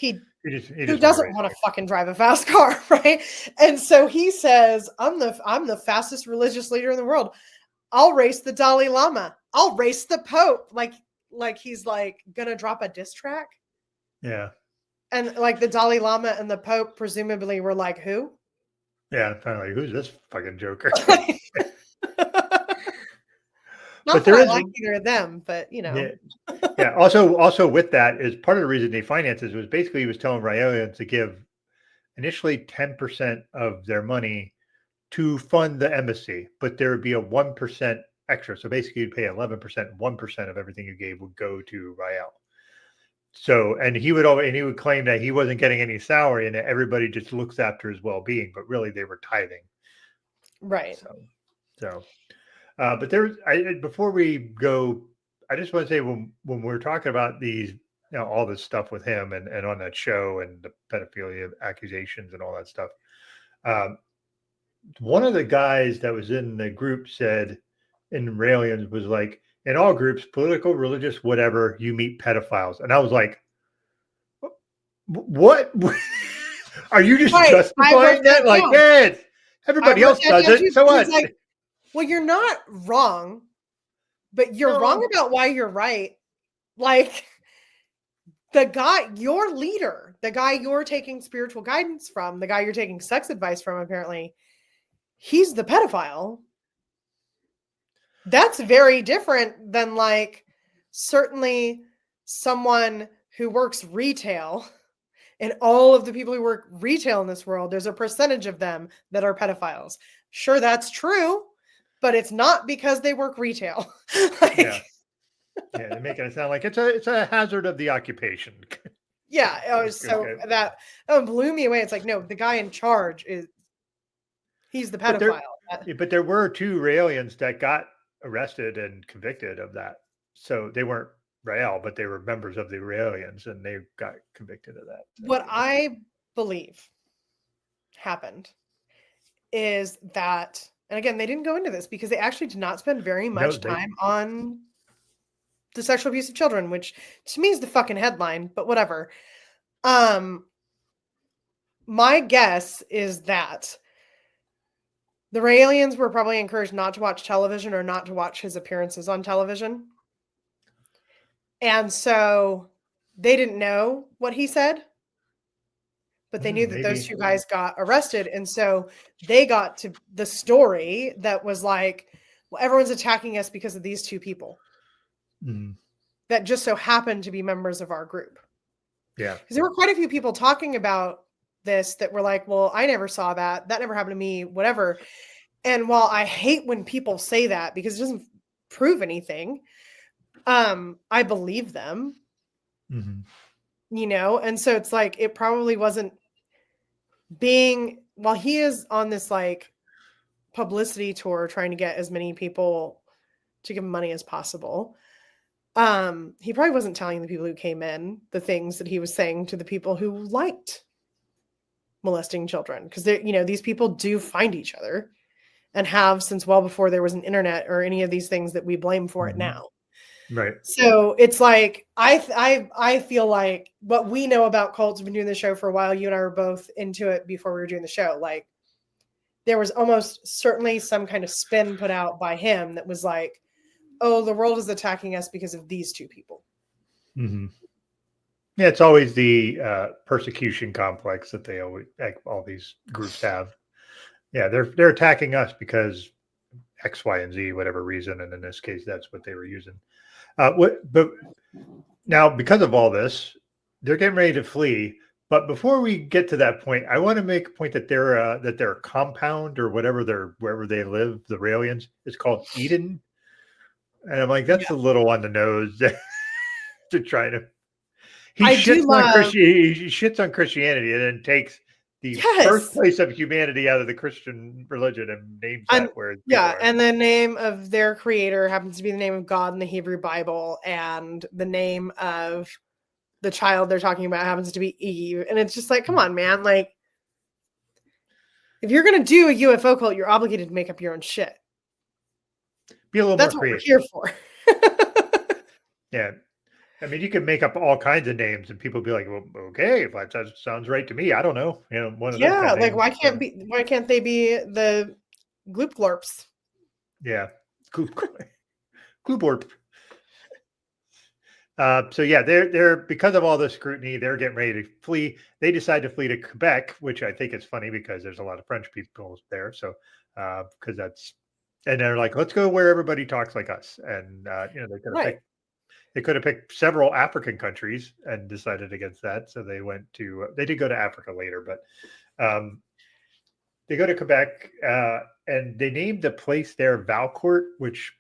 who doesn't want to fucking drive a fast car, right? And so he says, I'm the fastest religious leader in the world. I'll race the Dalai Lama. I'll race the Pope. Like, like he's like gonna drop a diss track. Yeah. And like the Dalai Lama and the Pope presumably were like, who? Yeah. Kind of like, who's this fucking joker? Not But that there I is, like either of them, but you know. yeah. Also with that is part of the reason he finances was basically he was telling Raelians to give initially 10% of their money to fund the embassy, but there would be a 1% extra. So basically, you'd pay 11%. 1% of everything you gave would go to Rael. So, and he would claim that he wasn't getting any salary, and that everybody just looks after his well-being, but really they were tithing. Right. But before we go, I just want to say when we're talking about these, all this stuff with him and on that show and the pedophilia accusations and all that stuff. One of the guys that was in the group said in Raelians was like, in all groups, political, religious, whatever, you meet pedophiles. And I was like, what? Are you just justifying that? Like, yeah, everybody else does it. So what? Like, well, you're not wrong, but you're wrong about why you're right. Like the guy, your leader, the guy you're taking spiritual guidance from, the guy you're taking sex advice from, apparently, he's the pedophile. That's very different than like certainly someone who works retail. And all of the people who work retail in this world, there's a percentage of them that are pedophiles. Sure, that's true, but it's not because they work retail. Yeah, they're making it sound like it's a hazard of the occupation. Yeah, so that blew me away. It's like, no, the guy in charge he's the pedophile. But there were 2 Raelians that got arrested and convicted of that. So they weren't Rael, but they were members of the Raelians, and they got convicted of that. What I believe happened is that, and again, they didn't go into this because they actually did not spend very much time on the sexual abuse of children, which to me is the fucking headline, but whatever. My guess is that the Raelians were probably encouraged not to watch television or not to watch his appearances on television. And so they didn't know what he said, but they knew that those 2 guys got arrested. And so they got to the story that was like, well, everyone's attacking us because of these 2 people that just so happened to be members of our group. Yeah. Because there were quite a few people talking about this that were like, well, I never saw that. That never happened to me, whatever. And while I hate when people say that because it doesn't prove anything, I believe them, and so it's like, it probably wasn't while he is on this like publicity tour, trying to get as many people to give him money as possible. He probably wasn't telling the people who came in the things that he was saying to the people who liked molesting children. Because these people do find each other and have since well before there was an internet or any of these things that we blame for it now. Right. So it's like, I feel like what we know about cults, have been doing the show for a while. You and I were both into it before we were doing the show. Like there was almost certainly some kind of spin put out by him that was like, oh, the world is attacking us because of these 2 people. Yeah, it's always the persecution complex that they all these groups have. Yeah, they're attacking us because X, Y, and Z, whatever reason, and in this case, that's what they were using. But now, because of all this, they're getting ready to flee. But before we get to that point, I want to make a point that their compound or wherever they live, the Raelians, is called Eden, and I'm like, that's a little on the nose to try to. He shits on Christianity and then takes the birthplace of humanity out of the Christian religion and names that where and the name of their creator happens to be the name of God in the Hebrew Bible, and the name of the child they're talking about happens to be Eve. And it's just like, come on, man. Like, if you're gonna do a UFO cult, you're obligated to make up your own shit. Be a little more creative. That's what we're here for. Yeah. I mean, you can make up all kinds of names, and people be like, "Well, okay, if that sounds right to me." I don't know, one of those kind of like why can't they be the Gloop Glorps? Yeah, Gloop Glorp. So yeah, they're because of all the scrutiny, they're getting ready to flee. They decide to flee to Quebec, which I think is funny because there's a lot of French people there. So because and they're like, let's go where everybody talks like us. And Right. they could have picked several African countries and decided against that. So they did go to Africa later, but they go to Quebec and they named the place there Valcourt, which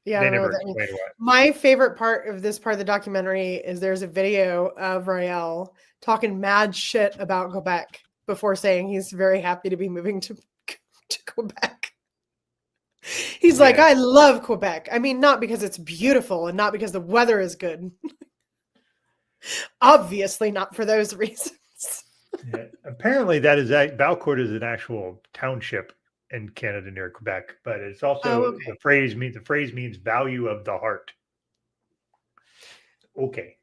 Yeah, I they don't know never what that means. explained what. My favorite part of this part of the documentary is there's a video of Rael talking mad shit about Quebec before saying he's very happy to be moving to Quebec. He's like, I love Quebec. I mean, not because it's beautiful and not because the weather is good. Obviously, not for those reasons. Yeah. Apparently, Valcourt is an actual township in Canada near Quebec, but it's also the phrase means value of the heart. Okay.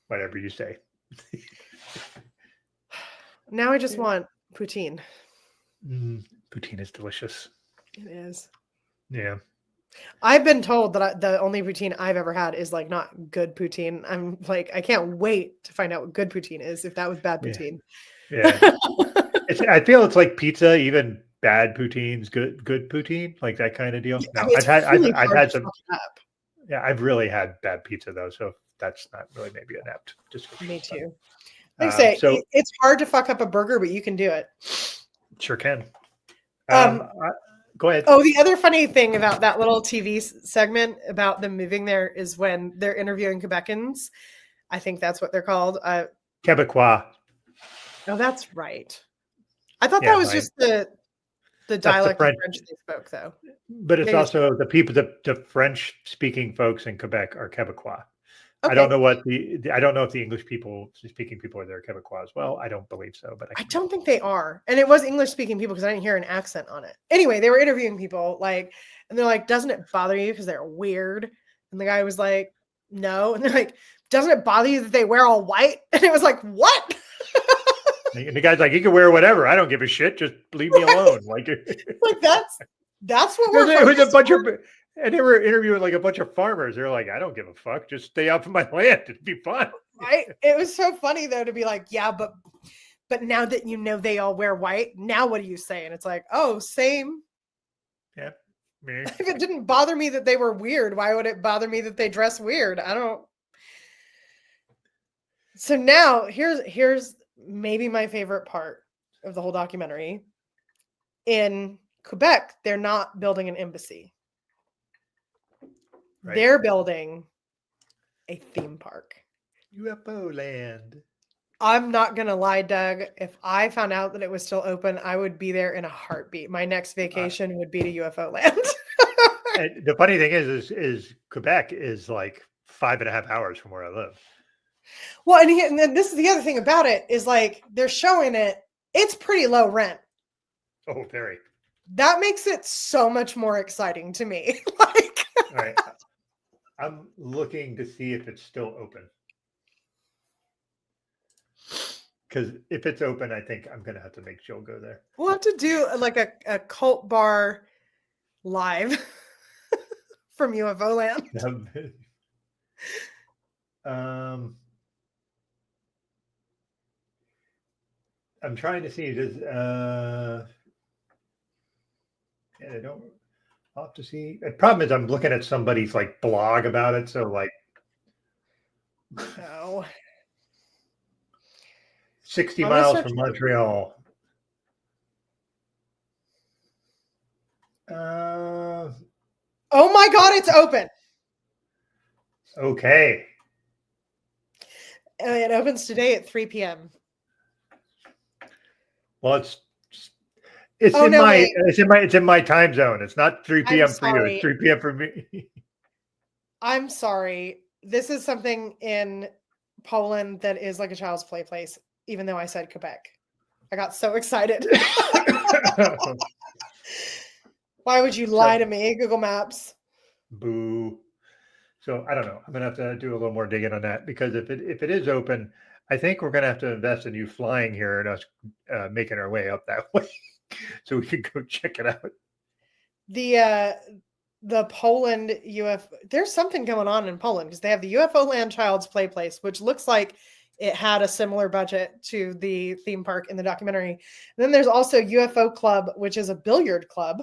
Whatever you say. Now I just want poutine. Poutine is delicious. It is. Yeah. I've been told that the only poutine I've ever had is like not good poutine. I'm like, I can't wait to find out what good poutine is if that was bad poutine. Yeah. I feel it's like pizza, even bad poutine's good poutine, like that kind of deal. Yeah, No, I mean, I've had some. Yeah, I've really had bad pizza though, so that's not really maybe an apt description. Me too. Like I say, it's hard to fuck up a burger, but you can do it. Sure can. Go ahead. Oh, the other funny thing about that little TV segment about them moving there is when they're interviewing Quebecans. I think that's what they're called. Quebecois. Oh, that's right. I thought that was just the dialect of French they spoke, though. But it's also the people, the French-speaking folks in Quebec are Quebecois. Okay. I don't know if the English speaking people are there Quebecois as well. I don't believe so, but I don't think they are. And it was English speaking people because I didn't hear an accent on it. Anyway, they were interviewing people and they're like, doesn't it bother you because they're weird? And the guy was like, no. And they're like, doesn't it bother you that they wear all white? And it was like, what? And the guy's like, you can wear whatever. I don't give a shit. Just leave me alone. Like that's what we're. It was a bunch of. And they were interviewing like a bunch of farmers. They're like, I don't give a fuck. Just stay off of my land. It'd be fun. Right. It was so funny though to be like, yeah, but now that you know they all wear white, now what do you say? And it's like, oh, same. Yeah. Me. If it didn't bother me that they were weird, why would it bother me that they dress weird? I don't. So now here's maybe my favorite part of the whole documentary. In Quebec, they're not building an embassy. Right. They're building a theme park. UFO land. I'm not going to lie, Doug. If I found out that it was still open, I would be there in a heartbeat. My next vacation would be to UFO land. And the funny thing is Quebec is like 5.5 hours from where I live. Well, and then this is the other thing about it is like they're showing it. It's pretty low rent. Oh, very. That makes it so much more exciting to me. All right. I'm looking to see if it's still open. Because if it's open, I think I'm going to have to make Jill go there. We'll have to do like a cult bar live from UFO land. I'm trying to see. I don't. I'll have to see. The problem is I'm looking at somebody's like blog about it. So like, no. 60 miles from Montreal. Oh my God, it's open. Okay. It opens today at 3 p.m. Well, it's in my time zone. It's not 3 p.m. for you. It's 3 p.m. for me. I'm sorry. This is something in Poland that is like a child's play place, even though I said Quebec. I got so excited. Why would you lie to me, Google Maps? Boo. So I don't know. I'm gonna have to do a little more digging on that because if it is open, I think we're gonna have to invest in you flying here and us making our way up that way, so we can go check it out. the Poland UFO. There's something going on in Poland because they have the UFO Land Child's Play Place, which looks like it had a similar budget to the theme park in the documentary. And then there's also UFO Club, which is a billiard club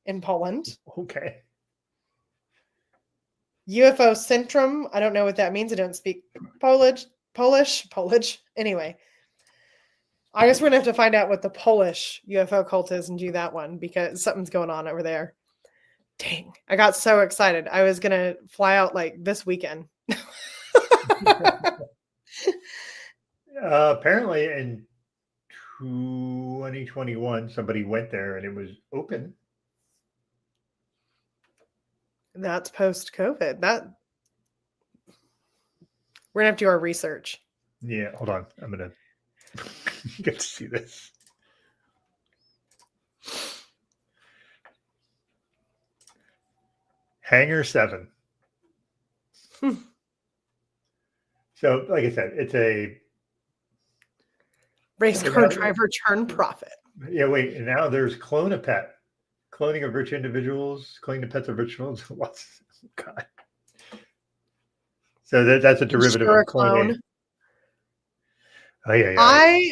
in Poland. Okay. UFO Centrum. I don't know what that means. I don't speak Polish. Anyway, I guess we're gonna have to find out what the Polish UFO cult is and do that one because something's going on over there. Dang, I got so excited. I was gonna fly out like this weekend. Apparently in 2021, somebody went there and it was open. That's post-COVID. We're gonna have to do our research. Yeah, hold on. I'm gonna get to see this. Hangar 7. So, like I said, it's a race car driver turned prophet. Yeah, wait. And now there's clone a pet, cloning of rich individuals, cloning the pets of rich individuals. God. So that's a derivative of cloning. Oh yeah, yeah. I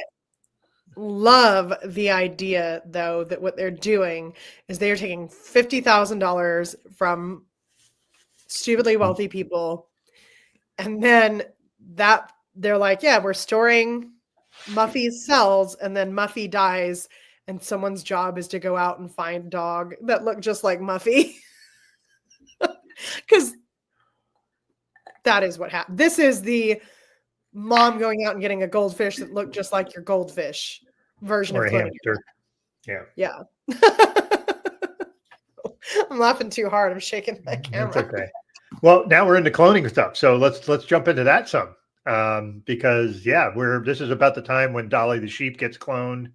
love the idea, though, that what they're doing is they are taking $50,000 from stupidly wealthy people, and then that they're like, yeah, we're storing Muffy's cells, and then Muffy dies, and someone's job is to go out and find a dog that looked just like Muffy. Because that is what happened. This is the mom going out and getting a goldfish that looked just like your goldfish version or of a cloning. hamster. Yeah. I'm laughing too hard. I'm shaking my camera. That's okay. Well, now we're into cloning stuff, so let's jump into that some. Because this is about the time when Dolly the sheep gets cloned.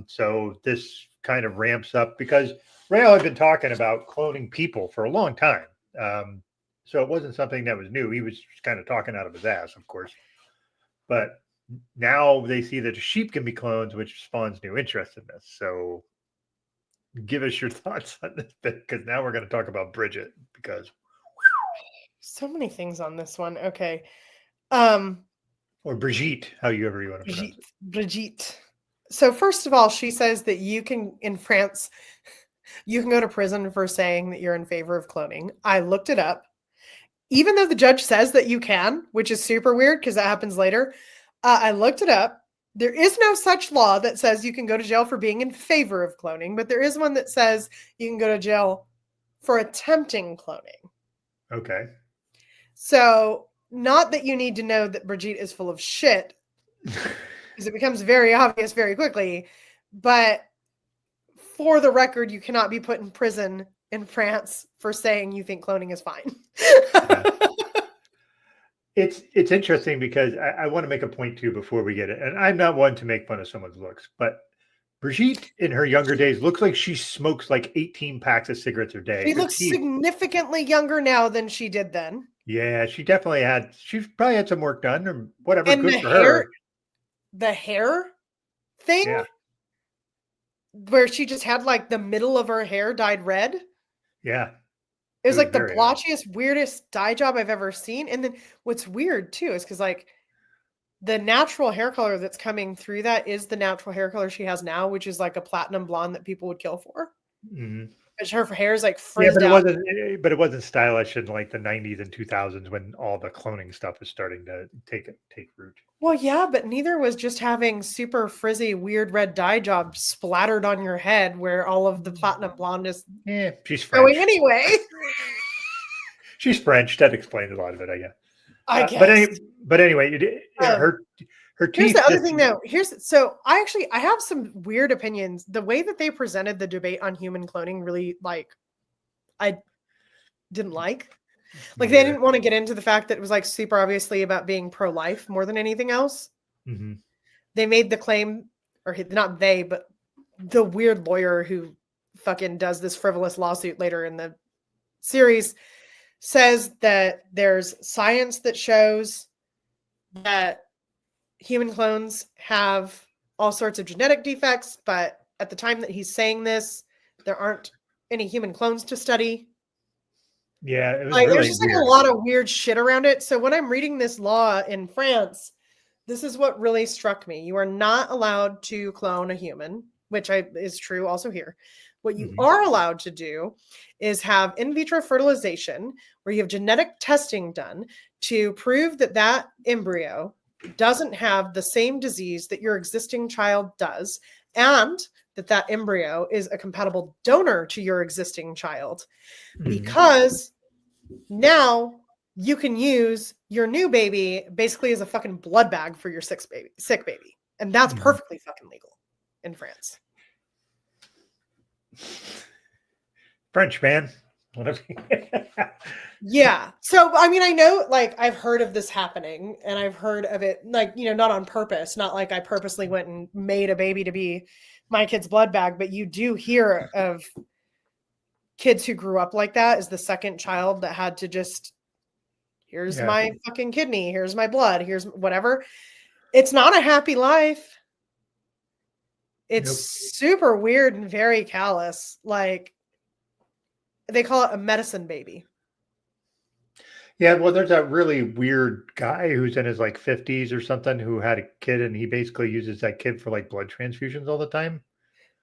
So this kind of ramps up because Rael had been talking about cloning people for a long time. So it wasn't something that was new. He was kind of talking out of his ass, of course. But now they see that a sheep can be cloned, which spawns new interest in this. So give us your thoughts on this bit, because now we're going to talk about Bridget, because so many things on this one. Okay. Or Brigitte, however you want to pronounce it. Brigitte. So first of all, she says that you can, in France, you can go to prison for saying that you're in favor of cloning. I looked it up. Even though the judge says that you can, which is super weird because that happens later, I looked it up. There is no such law that says you can go to jail for being in favor of cloning, but there is one that says you can go to jail for attempting cloning. Okay. So, not that you need to know that Brigitte is full of shit, because it becomes very obvious very quickly, but for the record, you cannot be put in prison in France for saying you think cloning is fine. It's interesting because I want to make a point too before we get it. And I'm not one to make fun of someone's looks, but Brigitte in her younger days looks like she smokes like 18 packs of cigarettes a day. She looks significantly younger now than she did then. Yeah, she definitely had. She probably had some work done or whatever. And good for her. The hair thing, where she just had like the middle of her hair dyed red. Yeah. It was like the blotchiest, weirdest dye job I've ever seen. And then what's weird too is because like the natural hair color that's coming through that is the natural hair color she has now, which is like a platinum blonde that people would kill for. Mm-hmm. But her hair is like frizzed out. But it wasn't stylish in like the 90s and 2000s when all the cloning stuff was starting to take root. Well, yeah, but neither was just having super frizzy, weird red dye job splattered on your head where all of the platinum blonde is she's French. going anyway. She's French. That explains a lot of it, I guess. I guess. But anyway, her teeth. Here's the other thing, though. I have some weird opinions. The way that they presented the debate on human cloning really, I didn't like. Like, they didn't want to get into the fact that it was, like, super obviously about being pro-life more than anything else. Mm-hmm. They made the claim, or not they, but the weird lawyer who fucking does this frivolous lawsuit later in the series says that there's science that shows that human clones have all sorts of genetic defects, but at the time that he's saying this, there aren't any human clones to study. Yeah, it was Like, really there's just like weird. a lot of weird shit around it. So when I'm reading this law in France, this is what really struck me. You are not allowed to clone a human, which is true also here. What you are allowed to do is have in vitro fertilization, where you have genetic testing done to prove that that embryo doesn't have the same disease that your existing child does, and that that embryo is a compatible donor to your existing child. Because now you can use your new baby basically as a fucking blood bag for your sick baby. And that's perfectly fucking legal in France. French, man. Yeah. So, I mean, I know, like, I've heard of this happening, and I've heard of it, like, you know, not on purpose, not like I purposely went and made a baby to be my kid's blood bag, but you do hear of kids who grew up like that as the second child that had to just, here's my fucking kidney, here's my blood, here's whatever. It's not a happy life. It's super weird and very callous. Like, they call it a medicine baby. Yeah, well, there's that really weird guy who's in his like 50s or something who had a kid, and he basically uses that kid for like blood transfusions all the time.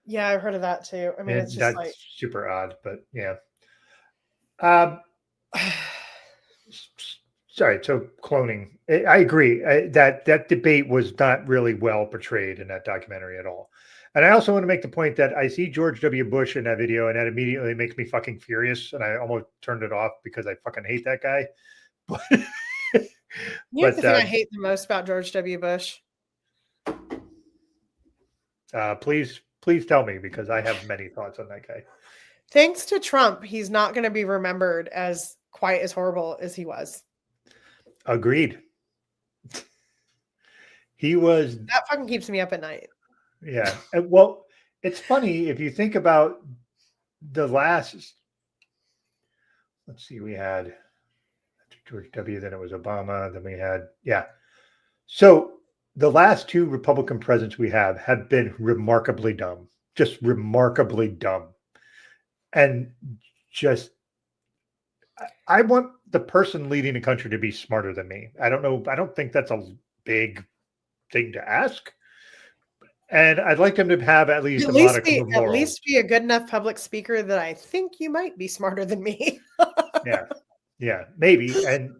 Yeah, I've heard of that too. I mean, And it's just that's like super odd, but yeah. Sorry, so cloning. I agree that debate was not really well portrayed in that documentary at all. And I also want to make the point that I see George W. Bush in that video, and that immediately makes me fucking furious. And I almost turned it off because I fucking hate that guy. But, you know the thing I hate the most about George W. Bush? Please tell me, because I have many thoughts on that guy. Thanks to Trump, he's not going to be remembered as quite as horrible as he was. Agreed. He was. That fucking keeps me up at night. Yeah. Well, it's funny if you think about the last. Let's see, we had George W., then it was Obama, then we had, So the last two Republican presidents we have been remarkably dumb, just remarkably dumb. And just, I want the person leading the country to be smarter than me. I don't know. I don't think that's a big thing to ask. And I'd like them to have at least a modicum of morals. At least be a good enough public speaker that I think you might be smarter than me. Yeah, maybe. And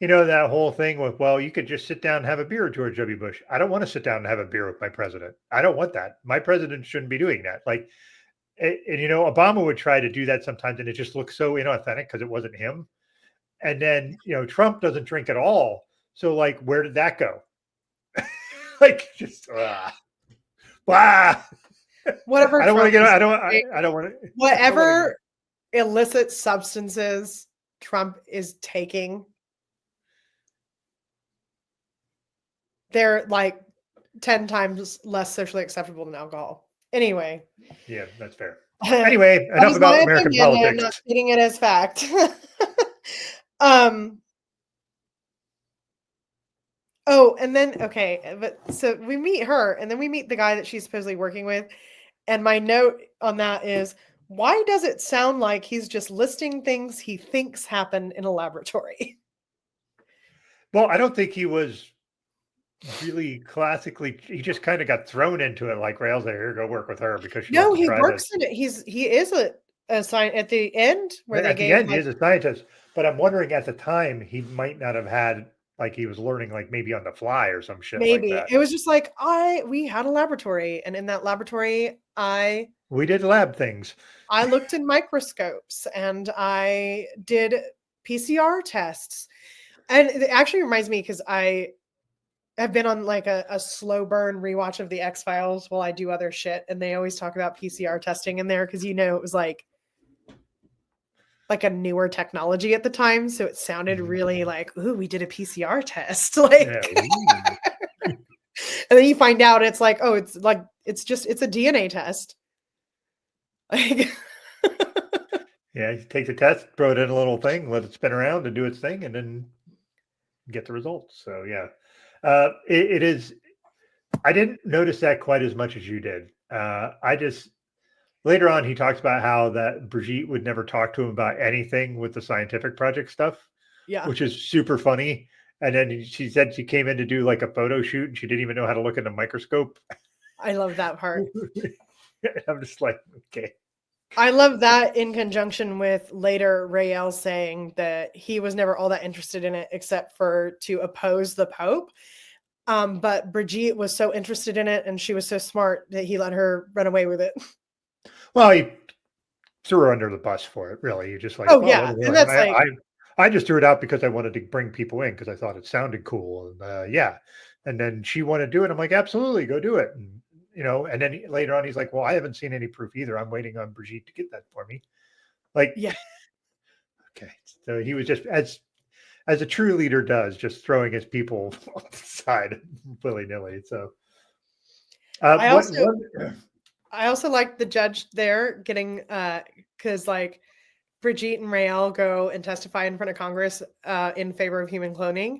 you know, that whole thing with, well, you could just sit down and have a beer with George W. Bush. I don't want to sit down and have a beer with my president. I don't want that. My president shouldn't be doing that. Like, and you know, Obama would try to do that sometimes, and it just looks so inauthentic because it wasn't him. And then, you know, Trump doesn't drink at all. So, like, where did that go? Like, just, Whatever. I don't want to get, I don't want to. Whatever illicit substances Trump is taking, they're like 10 times less socially acceptable than alcohol. Anyway. Yeah, that's fair. Anyway, enough about American politics. I'm not stating it as fact. Oh, and then, okay, but so we meet her, and then we meet the guy that she's supposedly working with. And my note on that is, why does it sound like he's just listing things he thinks happened in a laboratory? Well, I don't think he was really classically, he just kind of got thrown into it, like Rael's there, go work with her because he works in it. He is a scientist at the end where at the end he is a scientist, but I'm wondering at the time he might not have had, like, he was learning like maybe on the fly or some shit. Maybe like that. It was just like we had a laboratory, and in that laboratory we did lab things. I looked in microscopes and I did PCR tests. And it actually reminds me, because I have been on like a slow burn rewatch of the X-Files while I do other shit, and they always talk about PCR testing in there because, you know, it was like a newer technology at the time, so it sounded really like, ooh, we did a PCR test. Like, and then you find out it's like, oh, it's a DNA test. Like, yeah, you take the test, throw it in a little thing, let it spin around and do its thing, and then get the results. So yeah, it is. I didn't notice that quite as much as you did. I just later on, he talks about how that Brigitte would never talk to him about anything with the scientific project stuff, Yeah. which is super funny. And then she said she came in to do like a photo shoot and she didn't even know how to look in a microscope. I love that part. I'm just like, okay. I love that in conjunction with later Rael saying that he was never all that interested in it except for to oppose the Pope. But Brigitte was so interested in it and she was so smart that he let her run away with it. Well, he threw her under the bus for it, really. You just like, Oh, oh, yeah. And that's like, I just threw it out because I wanted to bring people in because I thought it sounded cool. And yeah. And then she wanted to do it. I'm like, absolutely, go do it. And, and then later on, he's like, well, I haven't seen any proof either. I'm waiting on Brigitte to get that for me. Like, yeah. Okay. So he was just, as a true leader does, just throwing his people off the side willy nilly. So, I also like the judge there getting, because like Brigitte and Rael go and testify in front of Congress in favor of human cloning.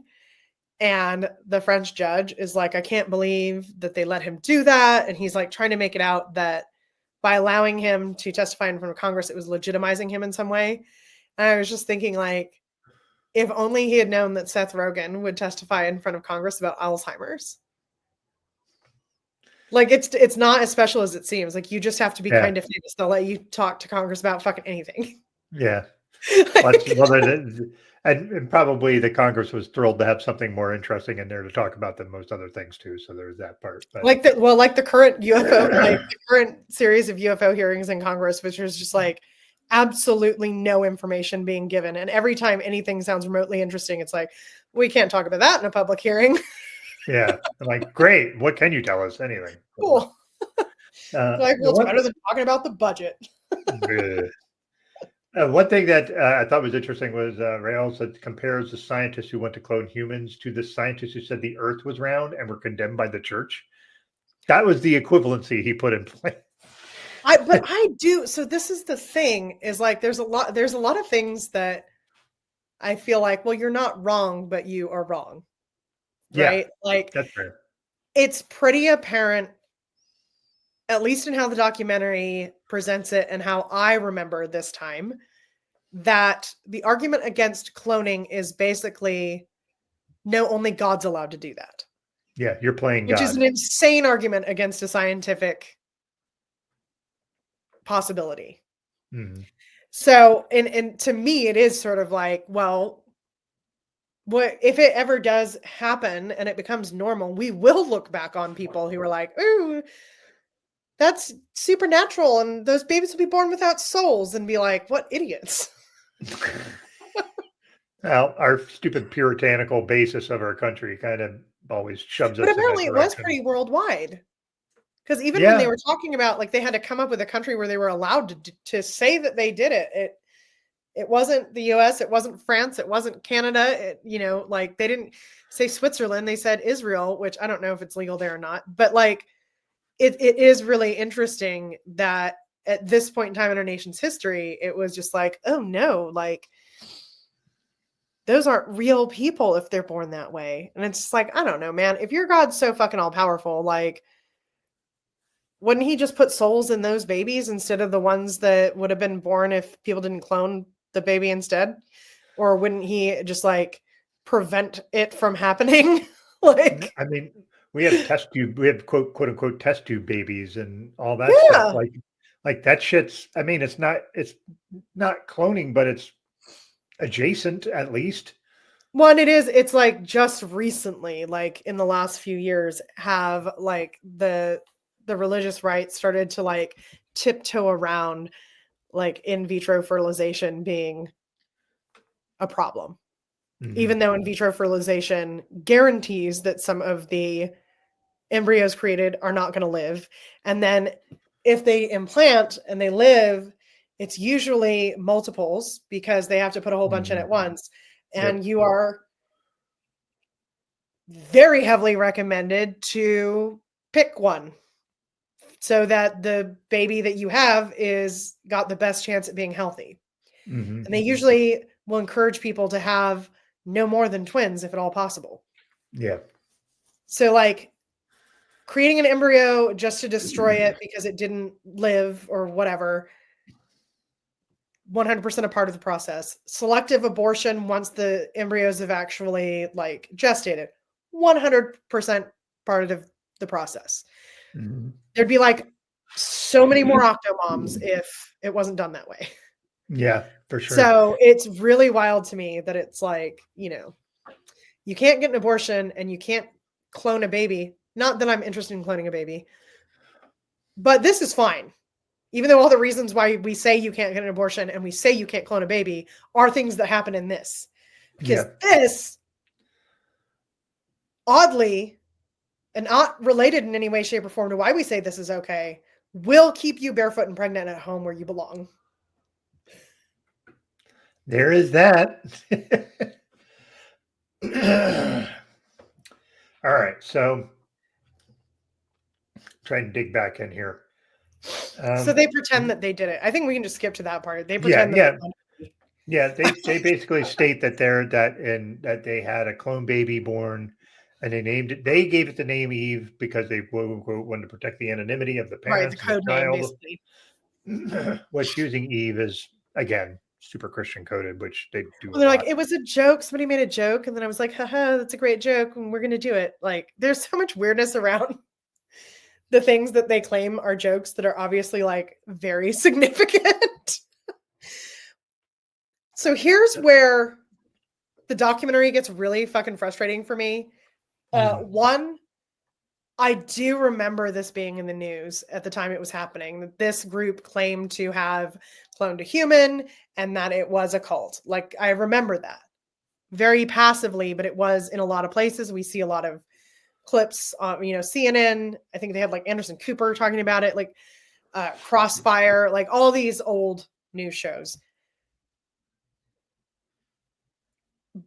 And the French judge is like, I can't believe that they let him do that. And he's like trying to make it out that by allowing him to testify in front of Congress, it was legitimizing him in some way. And I was just thinking, like, if only he had known that Seth Rogen would testify in front of Congress about Alzheimer's. Like, it's not as special as it seems. Like, you just have to be kind of famous. They'll let you talk to Congress about fucking anything. Yeah. And probably the Congress was thrilled to have something more interesting in there to talk about than most other things too. So there's that part. But. Like the current UFO, like the current series of UFO hearings in Congress, which was just like absolutely no information being given. And every time anything sounds remotely interesting, it's like, we can't talk about that in a public hearing. Yeah. I'm like, great. What can you tell us? Anything. Cool. Like, well, it's better than talking about the budget. One thing that I thought was interesting was Rael said compares the scientists who went to clone humans to the scientists who said the Earth was round and were condemned by the church. That was the equivalency he put in place. I do. So this is the thing: is like there's a lot of things that I feel like, well, you're not wrong, but you are wrong, right? Yeah, like that's fair. It's pretty apparent, at least in how the documentary presents it and how I remember this time, that the argument against cloning is basically, no, only God's allowed to do that. Yeah, you're playing God. Which is an insane argument against a scientific possibility. Mm-hmm. So, and to me, it is sort of like, well, what if it ever does happen and it becomes normal, we will look back on people who are like, ooh, that's supernatural and those babies will be born without souls, and be like, what idiots. Well, our stupid puritanical basis of our country kind of always shoves us. But apparently it was pretty worldwide, because even when they were talking about, like, they had to come up with a country where they were allowed to say that they did it. It wasn't the US, it wasn't France, it wasn't Canada. Like, they didn't say Switzerland, they said Israel, which I don't know if it's legal there or not. But like, it is really interesting that at this point in time in our nation's history, it was just like, oh no, like, those aren't real people if they're born that way. And it's just like, I don't know, man. If your God's so fucking all powerful, like, wouldn't he just put souls in those babies instead of the ones that would have been born if people didn't clone the baby instead? Or wouldn't he just like prevent it from happening? Like, I mean, we have quote unquote test tube babies and all that stuff. Like that shit's, I mean, it's not cloning, but it's adjacent at least. Well, and it's like just recently, like in the last few years, have like the religious right started to like tiptoe around like in vitro fertilization being a problem. Mm-hmm. Even though in vitro fertilization guarantees that some of the embryos created are not going to live. And then if they implant and they live, it's usually multiples because they have to put a whole bunch in at once. And you are very heavily recommended to pick one so that the baby that you have is got the best chance at being healthy. Mm-hmm. And they usually will encourage people to have no more than twins if at all possible. Yeah. So like, creating an embryo just to destroy it because it didn't live or whatever. 100% a part of the process. Selective abortion once the embryos have actually like gestated. 100% part of the process. Mhm. There'd be like so many more octomoms if it wasn't done that way. Yeah, for sure. So it's really wild to me that it's like, you know, you can't get an abortion and you can't clone a baby. Not that I'm interested in cloning a baby, but this is fine. Even though all the reasons why we say you can't get an abortion and we say you can't clone a baby are things that happen in this. Because this, oddly, and not related in any way, shape, or form to why we say this is okay, will keep you barefoot and pregnant at home where you belong. There is that. All right, so try and dig back in here. So they pretend that they did it. I think we can just skip to that part. They Yeah, pretend yeah. that Yeah, they basically state that that they had a clone baby born, and they gave it the name Eve because they quote unquote wanted to protect the anonymity of the right, the parents and code the name, child. basically. Which using Eve is again super Christian coded, which they do. Well, they're like, it was a joke. Somebody made a joke, and then I was like, haha, that's a great joke, and we're gonna do it. Like, there's so much weirdness around the things that they claim are jokes that are obviously like very significant. So here's where the documentary gets really fucking frustrating for me. One, I do remember this being in the news at the time it was happening, that this group claimed to have cloned a human and that it was a cult. Like, I remember that very passively, but it was in a lot of places. We see a lot of clips on, you know, CNN. I think they had like Anderson Cooper talking about it, like Crossfire, like all these old news shows.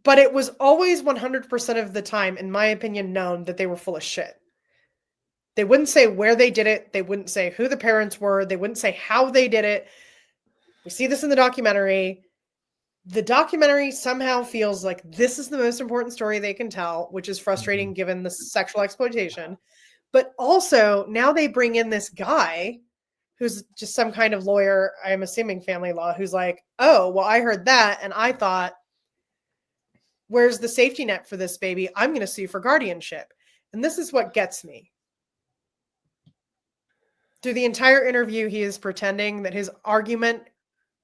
But it was always 100% of the time, in my opinion, known that they were full of shit. They wouldn't say where they did it. They wouldn't say who the parents were. They wouldn't say how they did it. We see this in the documentary. The documentary somehow feels like this is the most important story they can tell, which is frustrating given the sexual exploitation. But also, now they bring in this guy who's just some kind of lawyer, I'm assuming family law, who's like, oh, well, I heard that, and I thought, where's the safety net for this baby? I'm going to sue for guardianship. And this is what gets me. Through the entire interview, he is pretending that his argument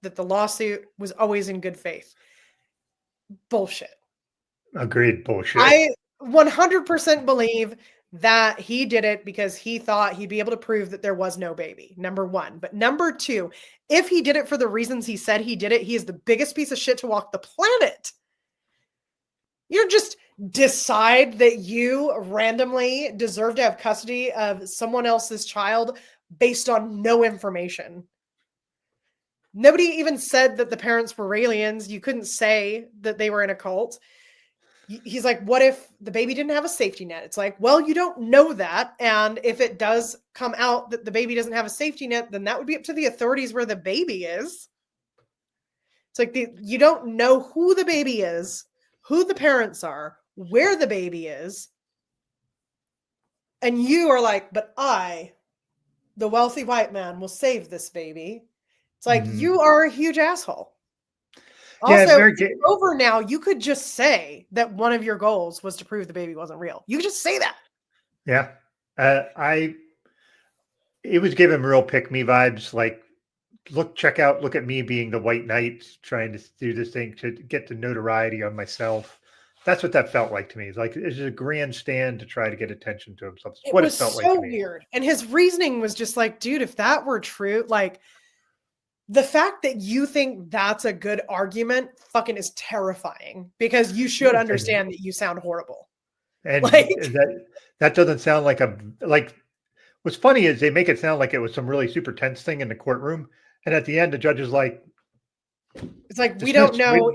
that the lawsuit was always in good faith. Bullshit. Agreed. Bullshit. I 100% believe that he did it because he thought he'd be able to prove that there was no baby, number one. But number two, if he did it for the reasons he said he did it, he is the biggest piece of shit to walk the planet. You don't just decide that you randomly deserve to have custody of someone else's child based on no information. Nobody even said that the parents were aliens. You couldn't say that they were in a cult. He's like, what if the baby didn't have a safety net? It's like, well, you don't know that. And if it does come out that the baby doesn't have a safety net, then that would be up to the authorities where the baby is. It's like you don't know who the baby is, who the parents are, where the baby is. And you are like, but I, the wealthy white man, will save this baby. It's like, you are a huge asshole. Also, it's over now. You could just say that one of your goals was to prove the baby wasn't real. You could just say that. Yeah. It was giving real pick me vibes. Like, look at me being the white knight trying to do this thing to get the notoriety on myself. That's what that felt like to me. It's like it's a grandstand to try to get attention to himself. It was so weird. And his reasoning was just like, dude, if that were true, like the fact that you think that's a good argument fucking is terrifying because you should understand that you sound horrible. And like, that doesn't sound like what's funny is they make it sound like it was some really super tense thing in the courtroom. And at the end, the judge is like, it's like, we don't know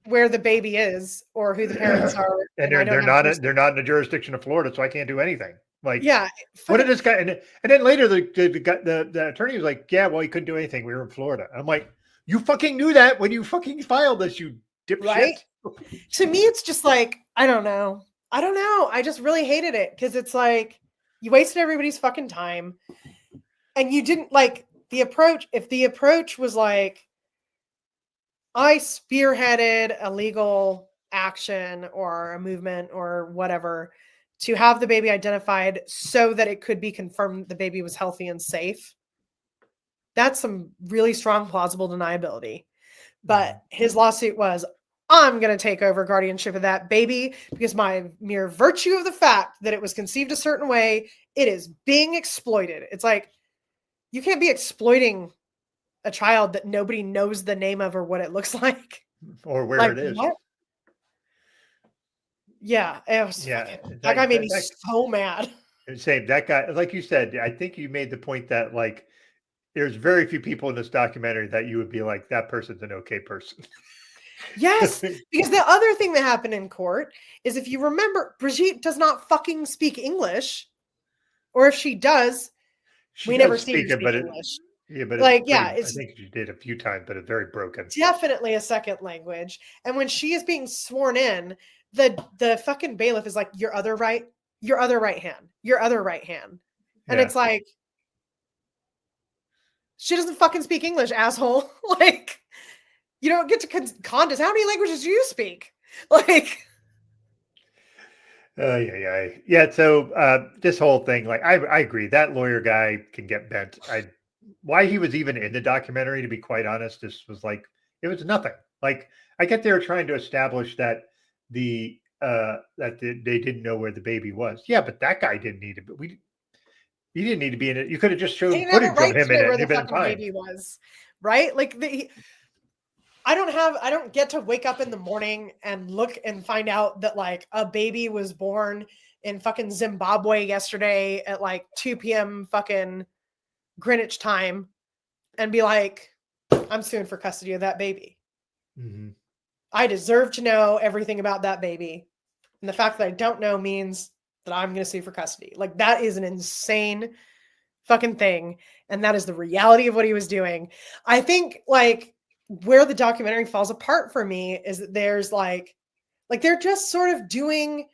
where the baby is or who the parents are. And they're not in the jurisdiction of Florida, so I can't do anything. Like, yeah, what did this guy? And then later the attorney was like, yeah, well, he couldn't do anything. We were in Florida. I'm like, you fucking knew that when you fucking filed this, you dipshit. Right? To me, it's just like, I don't know. I just really hated it because it's like, You wasted everybody's fucking time. And you didn't like the approach. If the approach was like, I spearheaded a legal action or a movement or whatever to have the baby identified so that it could be confirmed the baby was healthy and safe. That's some really strong plausible deniability. But his lawsuit was, I'm going to take over guardianship of that baby because by mere virtue of the fact that it was conceived a certain way, it is being exploited. It's like, you can't be exploiting a child that nobody knows the name of or what it looks like. Or where Like, it is. what? Yeah. It was that guy made me so mad. Same. That guy, like you said, I think you made the point that like there's very few people in this documentary that you would be like, that person's an okay person. Yes, because the other thing that happened in court is, if you remember, Brigitte does not fucking speak English. Or if she does, we never see her speak English. Yeah, but like, I think she did a few times, but it's very broken. Definitely a second language. And when she is being sworn in, the fucking bailiff is like, your other right hand. And it's like, she doesn't fucking speak English, asshole. Like, you don't get to contest. How many languages do you speak? Like, yeah. So this whole thing, like, I agree that lawyer guy can get bent. Why he was even in the documentary, to be quite honest, this was like, it was nothing. Like, I get they were trying to establish that they didn't know where the baby was. Yeah, but that guy didn't need to. He didn't need to be in it. You could have just showed footage of him in it. Where the fucking baby was, right? Like, I don't get to wake up in the morning and look and find out that like a baby was born in fucking Zimbabwe yesterday at like 2 p.m. fucking Greenwich time and be like, I'm suing for custody of that baby. Mm-hmm. I deserve to know everything about that baby. And the fact that I don't know means that I'm going to sue for custody. Like, that is an insane fucking thing. And that is the reality of what he was doing. I think like where the documentary falls apart for me is that there's like they're just sort of doing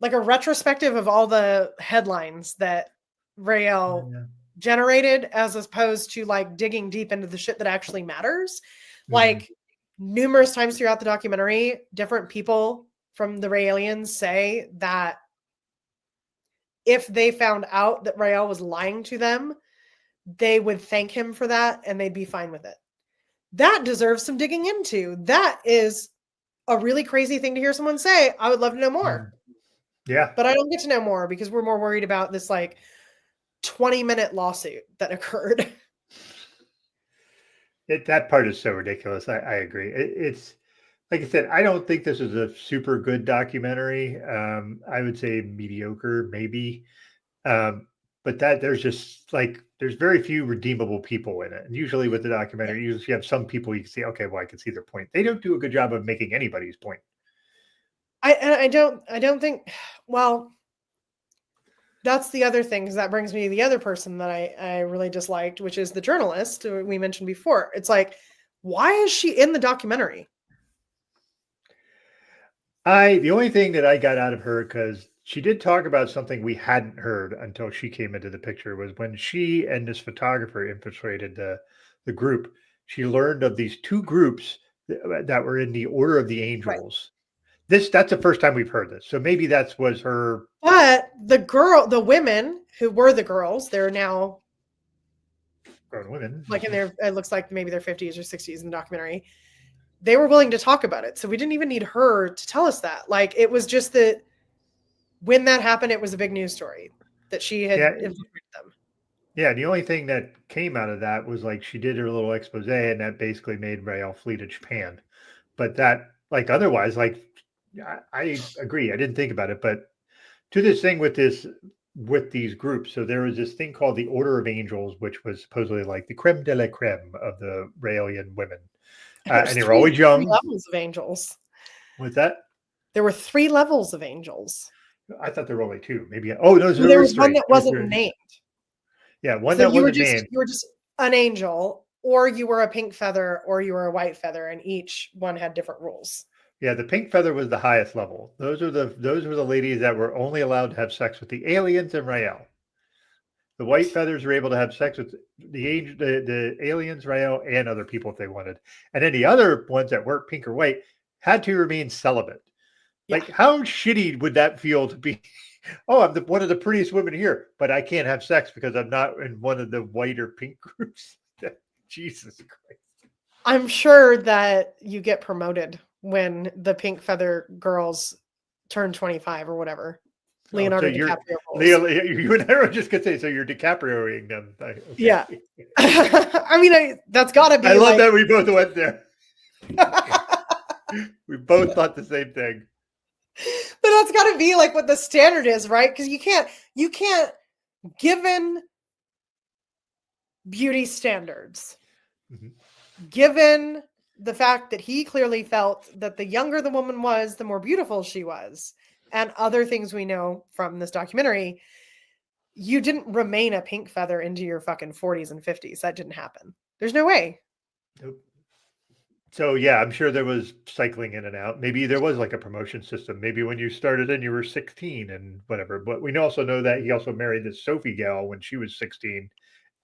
like a retrospective of all the headlines that Rael generated, as opposed to like digging deep into the shit that actually matters. Mm-hmm. Like, numerous times throughout the documentary, different people from the Raelians say that if they found out that Rael was lying to them, they would thank him for that and they'd be fine with it. That deserves some digging into. That is a really crazy thing to hear someone say. I would love to know more. Yeah. But I don't get to know more because we're more worried about this like 20-minute lawsuit that occurred. That part is so ridiculous. I agree. It's like I said, I don't think this is a super good documentary. I would say mediocre, maybe. But there's just like, there's very few redeemable people in it. And usually with the documentary, you have some people you can see, okay, well, I can see their point. They don't do a good job of making anybody's point. I don't think, well, that's the other thing, because that brings me to the other person that I really disliked, which is the journalist we mentioned before. It's like, why is she in the documentary? The only thing that I got out of her, because she did talk about something we hadn't heard until she came into the picture, was when she and this photographer infiltrated the group, she learned of these two groups that were in the Order of the Angels. Right. That's the first time we've heard this. So maybe that was her. But the women who were the girls, they're now grown women. Like it looks like maybe their 50s or 60s in the documentary. They were willing to talk about it. So we didn't even need her to tell us that. Like, it was just that when that happened, it was a big news story that she had infiltrated them. Yeah, the only thing that came out of that was like she did her little expose, and that basically made Rael flee to Japan. But that, like, otherwise, like, I agree. I didn't think about it, but to this thing with these groups. So there was this thing called the Order of Angels, which was supposedly like the creme de la creme of the Raelian women. And they were always young. 3 levels of angels. What's that? There were 3 levels of angels. I thought there were only 2. Maybe. Oh, there was one that wasn't named. Yeah, one that wasn't named. You were just an angel, or you were a pink feather, or you were a white feather, and each one had different rules. Yeah, the pink feather was the highest level. Those were the ladies that were only allowed to have sex with the aliens and Rael. The white feathers were able to have sex with the aliens, Rael, and other people if they wanted. And then the other ones that weren't pink or white had to remain celibate. Yeah. Like, how shitty would that feel to be? Oh, I'm one of the prettiest women here, but I can't have sex because I'm not in one of the white or pink groups. Jesus Christ. I'm sure that you get promoted when the pink feather girls turn 25 or whatever. Leonardo DiCaprio roles. You and I were just gonna say, so you're DiCaprioing them. Okay. Yeah. I mean, that's gotta be. I love that we both went there. We both thought the same thing. But that's gotta be like what the standard is, right? Because you can't, given beauty standards, given the fact that he clearly felt that the younger the woman was, the more beautiful she was, and other things we know from this documentary, you didn't remain a pink feather into your fucking 40s and 50s. That didn't happen. There's no way. Nope. So yeah, I'm sure there was cycling in and out. Maybe there was like a promotion system. Maybe when you started in, you were 16 and whatever. But we also know that he also married this Sophie gal when she was 16,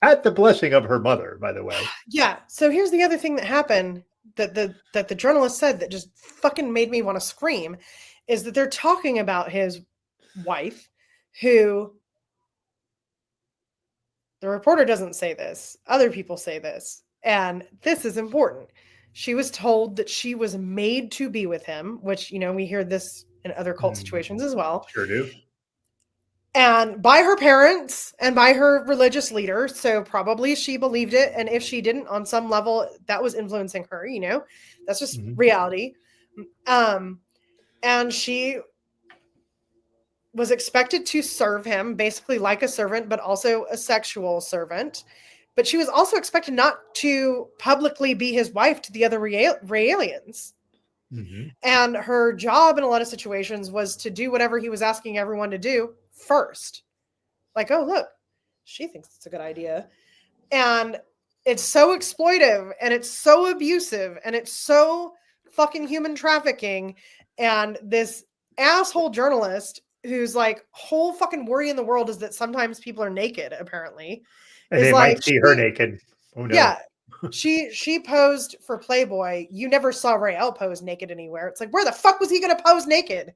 at the blessing of her mother, by the way. Yeah. So here's the other thing that happened that the journalist said that just fucking made me want to scream, is that they're talking about his wife, who, the reporter doesn't say this, other people say this, and this is important. She was told that she was made to be with him, which, you know, we hear this in other cult situations as well. Sure do. And by her parents and by her religious leader. So probably she believed it. And if she didn't, on some level, that was influencing her, you know, that's just reality. And she was expected to serve him basically like a servant, but also a sexual servant. But she was also expected not to publicly be his wife to the other Raelians. And her job in a lot of situations was to do whatever he was asking everyone to do first. Like, oh, look, she thinks it's a good idea. And it's so exploitive and it's so abusive and it's so fucking human trafficking. And this asshole journalist who's like, whole fucking worry in the world is that sometimes people are naked, apparently. And they might see her naked. Oh no. Yeah. She posed for Playboy. You never saw Rael pose naked anywhere. It's like, where the fuck was he going to pose naked?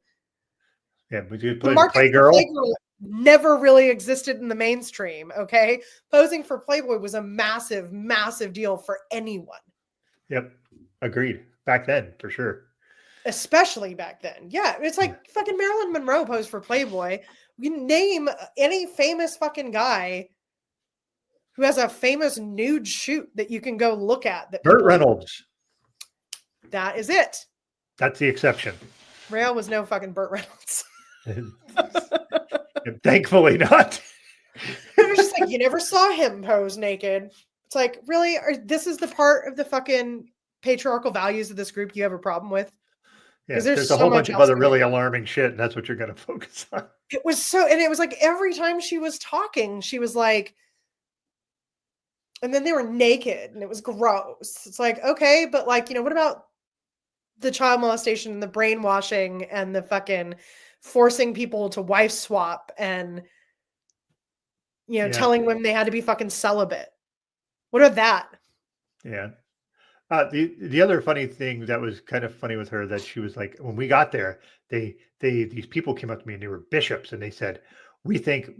Yeah, but you the market for Playgirl never really existed in the mainstream. Okay, posing for Playboy was a massive, massive deal for anyone. Yep, agreed. Back then, for sure. Especially back then. Yeah, it's like fucking Marilyn Monroe posed for Playboy. You name any famous fucking guy who has a famous nude shoot that you can go look at. That Burt Reynolds. That is it. That's the exception. Rael was no fucking Burt Reynolds. Thankfully not. It was just like, you never saw him pose naked. It's like, really? This is the part of the fucking patriarchal values of this group you have a problem with? Yeah, there's a whole bunch of other really alarming shit, and that's what you're going to focus on. It was so, and it was like every time she was talking, she was like, and then they were naked, and it was gross. It's like, okay, but like, you know, what about the child molestation and the brainwashing and the fucking forcing people to wife swap and, you know, telling women they had to be fucking celibate? What about that? Yeah. The other funny thing that was kind of funny with her, that she was like, when we got there, these people came up to me and they were bishops, and they said, we think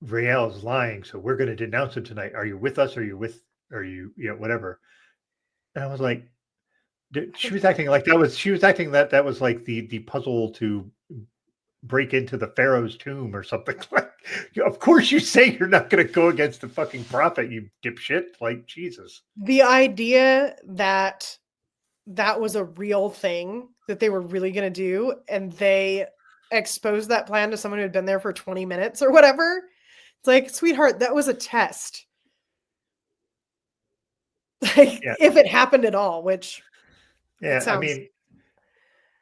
Rael is lying, so we're going to denounce him tonight. Are you with us? Are you whatever? And I was like, she was acting like that was like the puzzle to break into the Pharaoh's tomb or something. Like, of course you say you're not going to go against the fucking prophet, you dipshit. Like, Jesus. The idea that that was a real thing that they were really going to do, and they exposed that plan to someone who had been there for 20 minutes or whatever. It's like, sweetheart, that was a test. Like, if it happened at all, which I mean,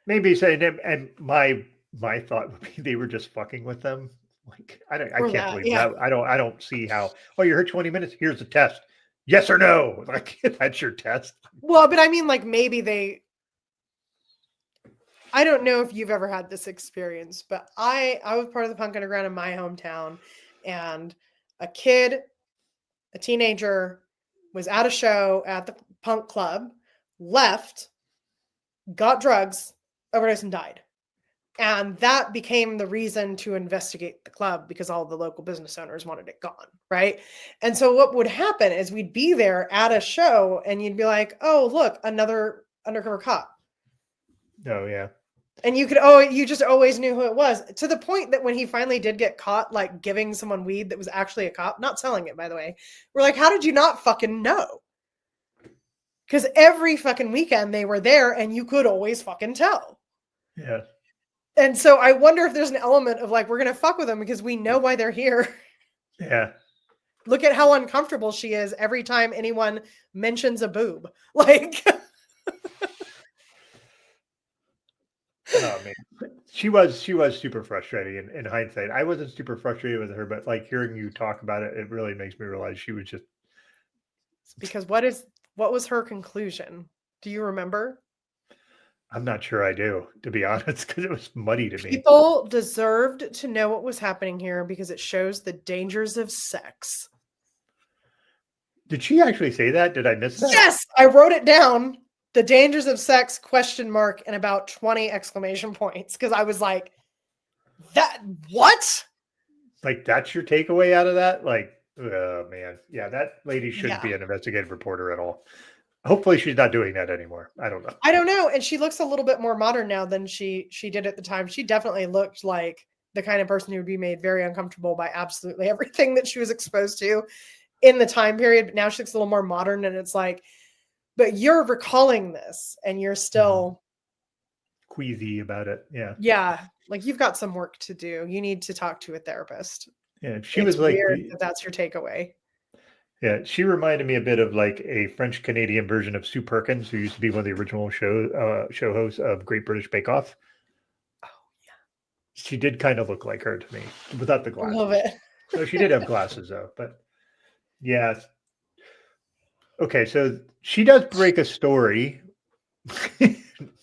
maybe saying, and my thought would be they were just fucking with them. Like, I can't believe that. I don't see how. Oh, you're here 20 minutes. Here's the test. Yes or no. Like, that's your test. Well, but I mean, like, maybe they I don't know if you've ever had this experience, but I was part of the punk underground in my hometown, and a teenager was at a show at the punk club, left, got drugs, overdosed, and died. And that became the reason to investigate the club because all the local business owners wanted it gone, right? And so what would happen is we'd be there at a show and you'd be like, oh, look, another undercover cop. Oh, yeah. And you just always knew who it was, to the point that when he finally did get caught, like giving someone weed that was actually a cop, not selling it, by the way, we're like, how did you not fucking know? Because every fucking weekend they were there and you could always fucking tell. Yeah. And so I wonder if there's an element of like, we're going to fuck with them because we know why they're here. Yeah. Look at how uncomfortable she is every time anyone mentions a boob. Like, oh man, she was super frustrating in hindsight. I wasn't super frustrated with her, but like hearing you talk about it, it really makes me realize she was just because what was her conclusion? Do you remember? I'm not sure I do, to be honest, because it was muddy to me. People deserved to know what was happening here because it shows the dangers of sex. Did she actually say that? Did I miss that? Yes, I wrote it down. The dangers of sex ? And about 20 exclamation points, because I was like, that what? Like that's your takeaway out of that? Like, oh man, yeah, that lady shouldn't be an investigative reporter at all. Hopefully she's not doing that anymore. I don't know. I don't know. And she looks a little bit more modern now than she did at the time. She definitely looked like the kind of person who would be made very uncomfortable by absolutely everything that she was exposed to in the time period. But now she looks a little more modern, and it's like, but you're recalling this and you're still queasy about it. Yeah. Yeah. Like you've got some work to do. You need to talk to a therapist. Yeah. She was like, that's your takeaway. Yeah, she reminded me a bit of like a French Canadian version of Sue Perkins, who used to be one of the original show hosts of Great British Bake Off. Oh yeah, she did kind of look like her to me without the glasses. I love it. No, she did have glasses though, but yeah. Okay, so she does break a story,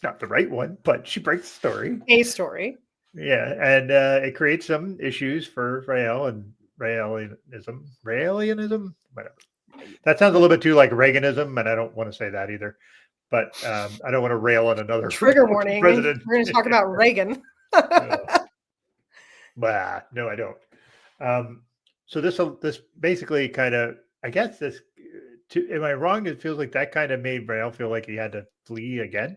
not the right one, but she breaks the story. A story. Yeah, and it creates some issues for Rael and Raelianism, whatever. That sounds a little bit too like Reaganism, and I don't want to say that either. But I don't want to rail on another trigger warning. president. We're going to talk about Reagan. Bah, no, I don't. So this basically kind of, I guess this. Am I wrong? It feels like that kind of made Rael feel like he had to flee again.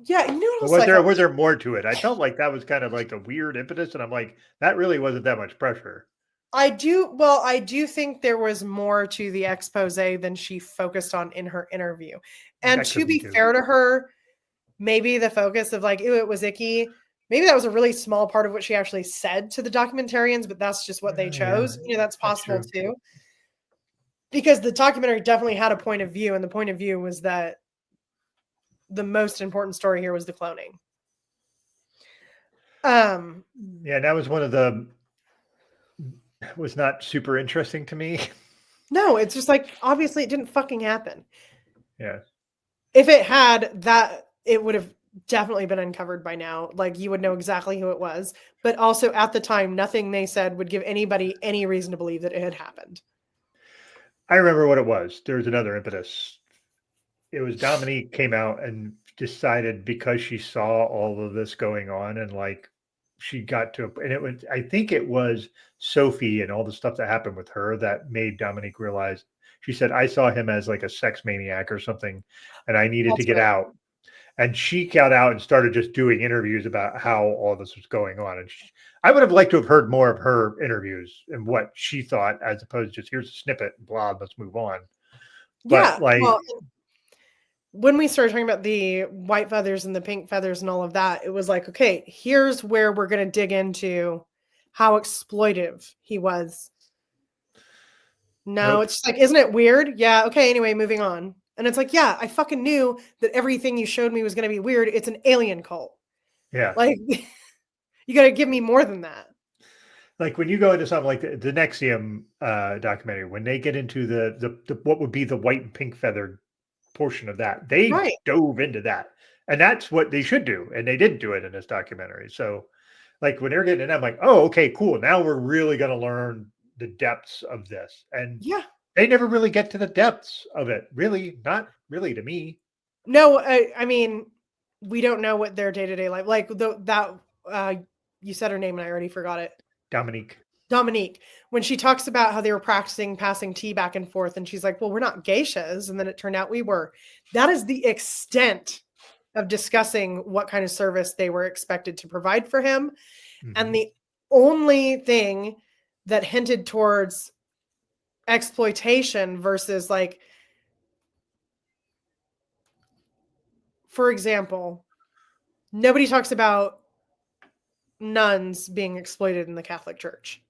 Yeah, you know, was there more to it? I felt like that was kind of like a weird impetus, and I'm like, that really wasn't that much pressure. I do think there was more to the expose than she focused on in her interview. And to be fair to her, maybe the focus of like, it was icky. Maybe that was a really small part of what she actually said to the documentarians, but that's just what they chose. Yeah, that's possible too. Because the documentary definitely had a point of view, and the point of view was that the most important story here was the cloning. Yeah, that was one of the was not super interesting to me. No, it's just like, obviously it didn't fucking happen. Yeah. If it had, that it would have definitely been uncovered by now. Like you would know exactly who it was. But also at the time, nothing they said would give anybody any reason to believe that it had happened. I remember what it was. There was another impetus. It was Dominique came out and decided, because she saw all of this going on, and like she got to, and it was, I think it was Sophie and all the stuff that happened with her that made Dominique realize. She said, I saw him as like a sex maniac or something, and I needed to get out. And she got out and started just doing interviews about how all this was going on. And I would have liked to have heard more of her interviews and what she thought, as opposed to just here's a snippet, blah, let's move on. But when we started talking about the white feathers and the pink feathers and all of that, it was like, okay, here's where we're going to dig into how exploitive he was. No, It's just like, isn't it weird? Yeah. Okay. Anyway, moving on. And it's like, yeah, I fucking knew that everything you showed me was going to be weird. It's an alien cult. Yeah. Like, you got to give me more than that. Like when you go into something like the Nexium documentary, when they get into the what would be the white and pink feathered portion of that, they dove into that. And that's what they should do. And they didn't do it in this documentary. So like when they're getting it, I'm like, oh, okay, cool. Now we're really going to learn the depths of this. And Yeah. they never really get to the depths of it. Really, not really to me. No, I mean, we don't know what their day-to-day life, like you said her name and I already forgot it. Dominique, when she talks about how they were practicing passing tea back and forth, and she's like, well, we're not geishas. And then it turned out we were. That is the extent of discussing what kind of service they were expected to provide for him. Mm-hmm. And the only thing that hinted towards exploitation versus like, for example, nobody talks about nuns being exploited in the Catholic Church.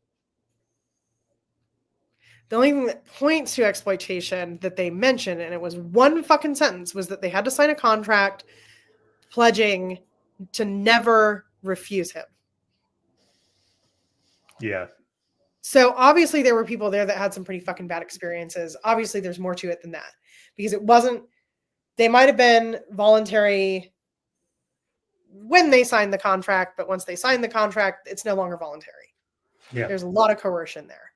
The only thing that points to exploitation that they mentioned, and it was one fucking sentence, was that they had to sign a contract pledging to never refuse him. Yeah. So obviously there were people there that had some pretty fucking bad experiences. Obviously there's more to it than that, because it wasn't, they might have been voluntary when they signed the contract, but once they signed the contract, it's no longer voluntary. Yeah. There's a lot of coercion there.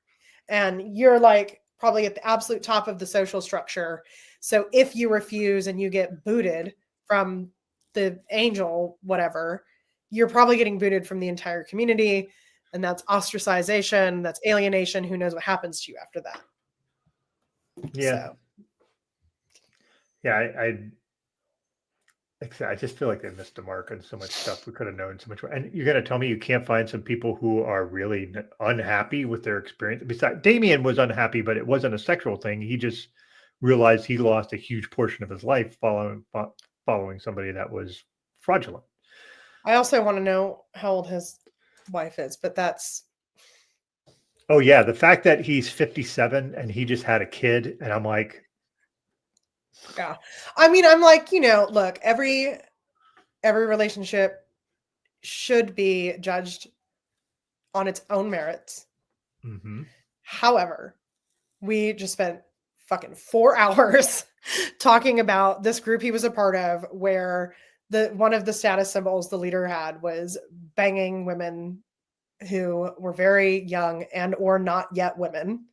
And you're like probably at the absolute top of the social structure. So if you refuse and you get booted from the angel, whatever, you're probably getting booted from the entire community. And that's ostracization, that's alienation. Who knows what happens to you after that? Yeah. So. Yeah, I just feel like they missed the mark on so much stuff. We could have known so much more. And you're going to tell me you can't find some people who are really unhappy with their experience? Besides, Damien was unhappy, but it wasn't a sexual thing. He just realized he lost a huge portion of his life following somebody that was fraudulent. I also want to know how old his wife is, but that's... Oh, yeah. The fact that he's 57 and he just had a kid, and I'm like... Yeah. I mean, I'm like, look, every relationship should be judged on its own merits. Mm-hmm. However, we just spent fucking 4 hours talking about this group he was a part of, where one of the status symbols the leader had was banging women who were very young and or not yet women.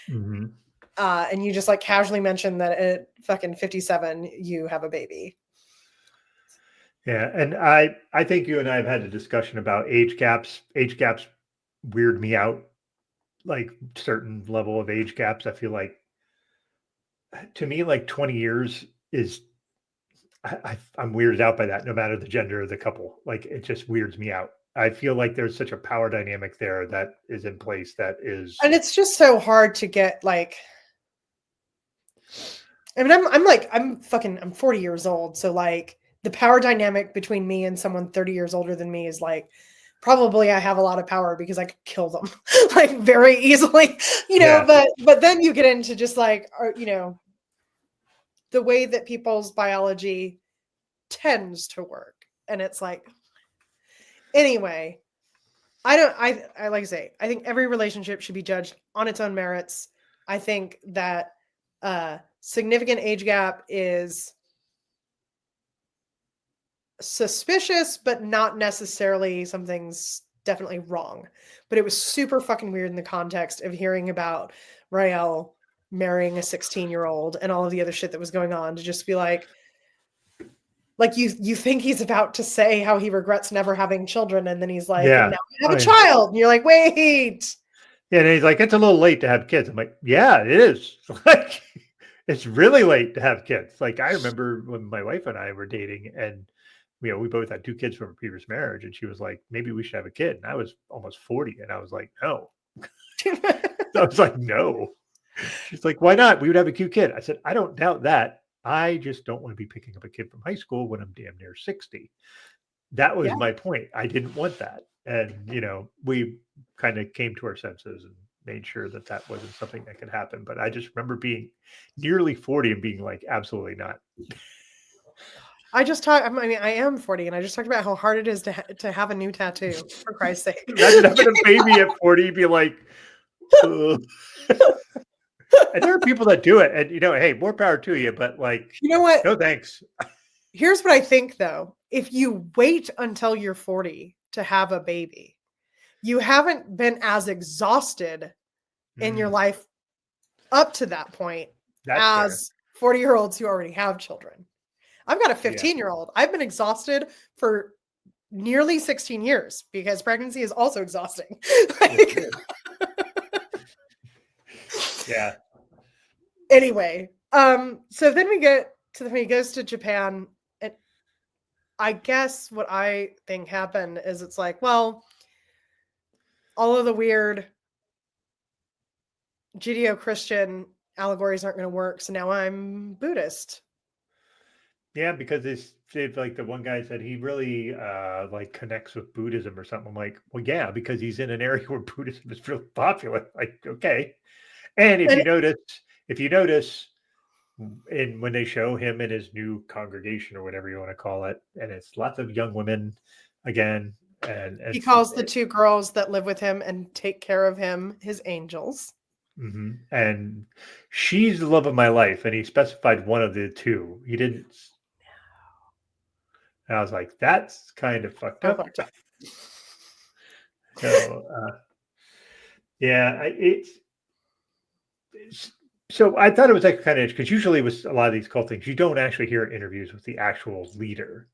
Mm-hmm. And you just like casually mentioned that at fucking 57, you have a baby. Yeah. And I think you and I have had a discussion about age gaps. Age gaps weird me out, like certain level of age gaps. I feel like, to me, like 20 years is, I'm weirded out by that, no matter the gender of the couple. Like, it just weirds me out. I feel like there's such a power dynamic there that is in place that is... And it's just so hard to get like... I mean, I'm 40 years old. So like the power dynamic between me and someone 30 years older than me is like, probably I have a lot of power because I could kill them like very easily, yeah. But then you get into just like, the way that people's biology tends to work. And it's like, anyway, I like I say, I think every relationship should be judged on its own merits. I think that significant age gap is suspicious, but not necessarily something's definitely wrong. But it was super fucking weird in the context of hearing about Rael marrying a 16-year-old and all of the other shit that was going on, to just be like you think he's about to say how he regrets never having children, and then he's like, yeah, and now we have a child, and you're like, wait. Yeah, and he's like, it's a little late to have kids. I'm like, yeah, it is. Like, it's really late to have kids. Like, I remember when my wife and I were dating, and we both had 2 kids from a previous marriage, and she was like, maybe we should have a kid. And I was almost 40, and I was like, no. I was like, no. She's like, why not? We would have a cute kid. I said, I don't doubt that. I just don't want to be picking up a kid from high school when I'm damn near 60. That was my point. I didn't want that. And, we kind of came to our senses and made sure that that wasn't something that could happen. But I just remember being nearly 40 and being like, absolutely not. I am 40, and I just talked about how hard it is to have a new tattoo, for Christ's sake. Imagine having a baby at 40, be like, ugh. And there are people that do it, and hey, more power to you. But like, you know what? No thanks. Here's what I think, though. If you wait until you're 40 to have a baby, you haven't been as exhausted in your life up to that point as 40-year-olds who already have children. I've got a 15-year-old. I've been exhausted for nearly 16 years because pregnancy is also exhausting. Yeah. Anyway, so then we get to when he goes to Japan. And I guess what I think happened is it's like, well, all of the weird Judeo-Christian allegories aren't going to work. So now I'm Buddhist. Yeah, because they've like the one guy said he really like connects with Buddhism or something. I'm like, well, yeah, because he's in an area where Buddhism is really popular. Like, okay. And if you notice in when they show him in his new congregation or whatever you want to call it, and it's lots of young women again. And he calls the two girls that live with him and take care of him his angels. Mm-hmm. And she's the love of my life. And he specified one of the two. He didn't. And I was like, that's kind of fucked up. So, yeah, so I thought it was like kind of because usually with a lot of these cult things, you don't actually hear interviews with the actual leader.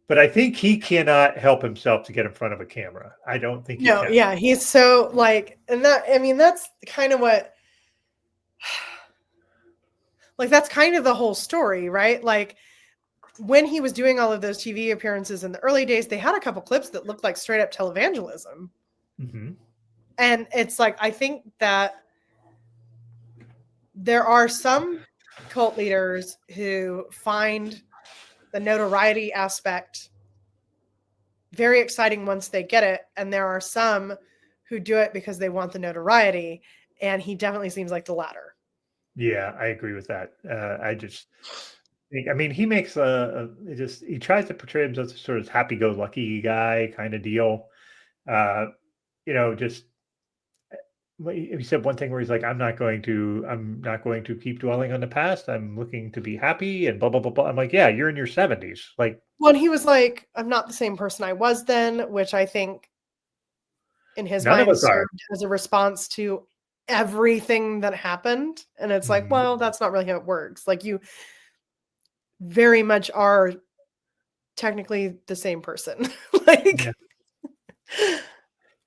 But I think he cannot help himself to get in front of a camera. I don't think he can. Yeah, he's so like, and that, I mean, that's kind of what, like, that's kind of the whole story, right? Like, when he was doing all of those TV appearances in the early days, they had a couple clips that looked like straight up televangelism. Mm-hmm. And it's like, I think that there are some cult leaders who find the notoriety aspect very exciting once they get it. And there are some who do it because they want the notoriety. And he definitely seems like the latter. Yeah, I agree with that. I just think, I mean, he makes he tries to portray himself as sort of happy-go-lucky guy kind of deal. Just he said one thing where he's like, I'm not going to keep dwelling on the past. I'm looking to be happy and blah, blah, blah, blah. I'm like, yeah, you're in your 70s. Like, well, he was like, I'm not the same person I was then, which I think in his mind served as a response to everything that happened. And it's like, well, that's not really how it works. Like, you very much are technically the same person. Like,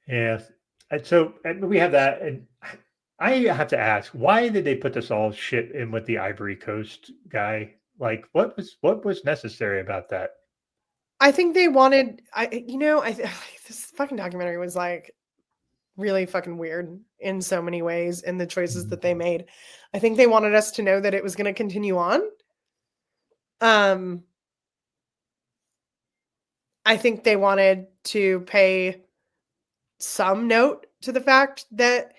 yeah. So we have that, and I have to ask, why did they put this all shit in with the Ivory Coast guy? Like, what was necessary about that? I think they wanted, this fucking documentary was like really fucking weird in so many ways in the choices that they made. I think they wanted us to know that it was going to continue on. I think they wanted to pay some note to the fact that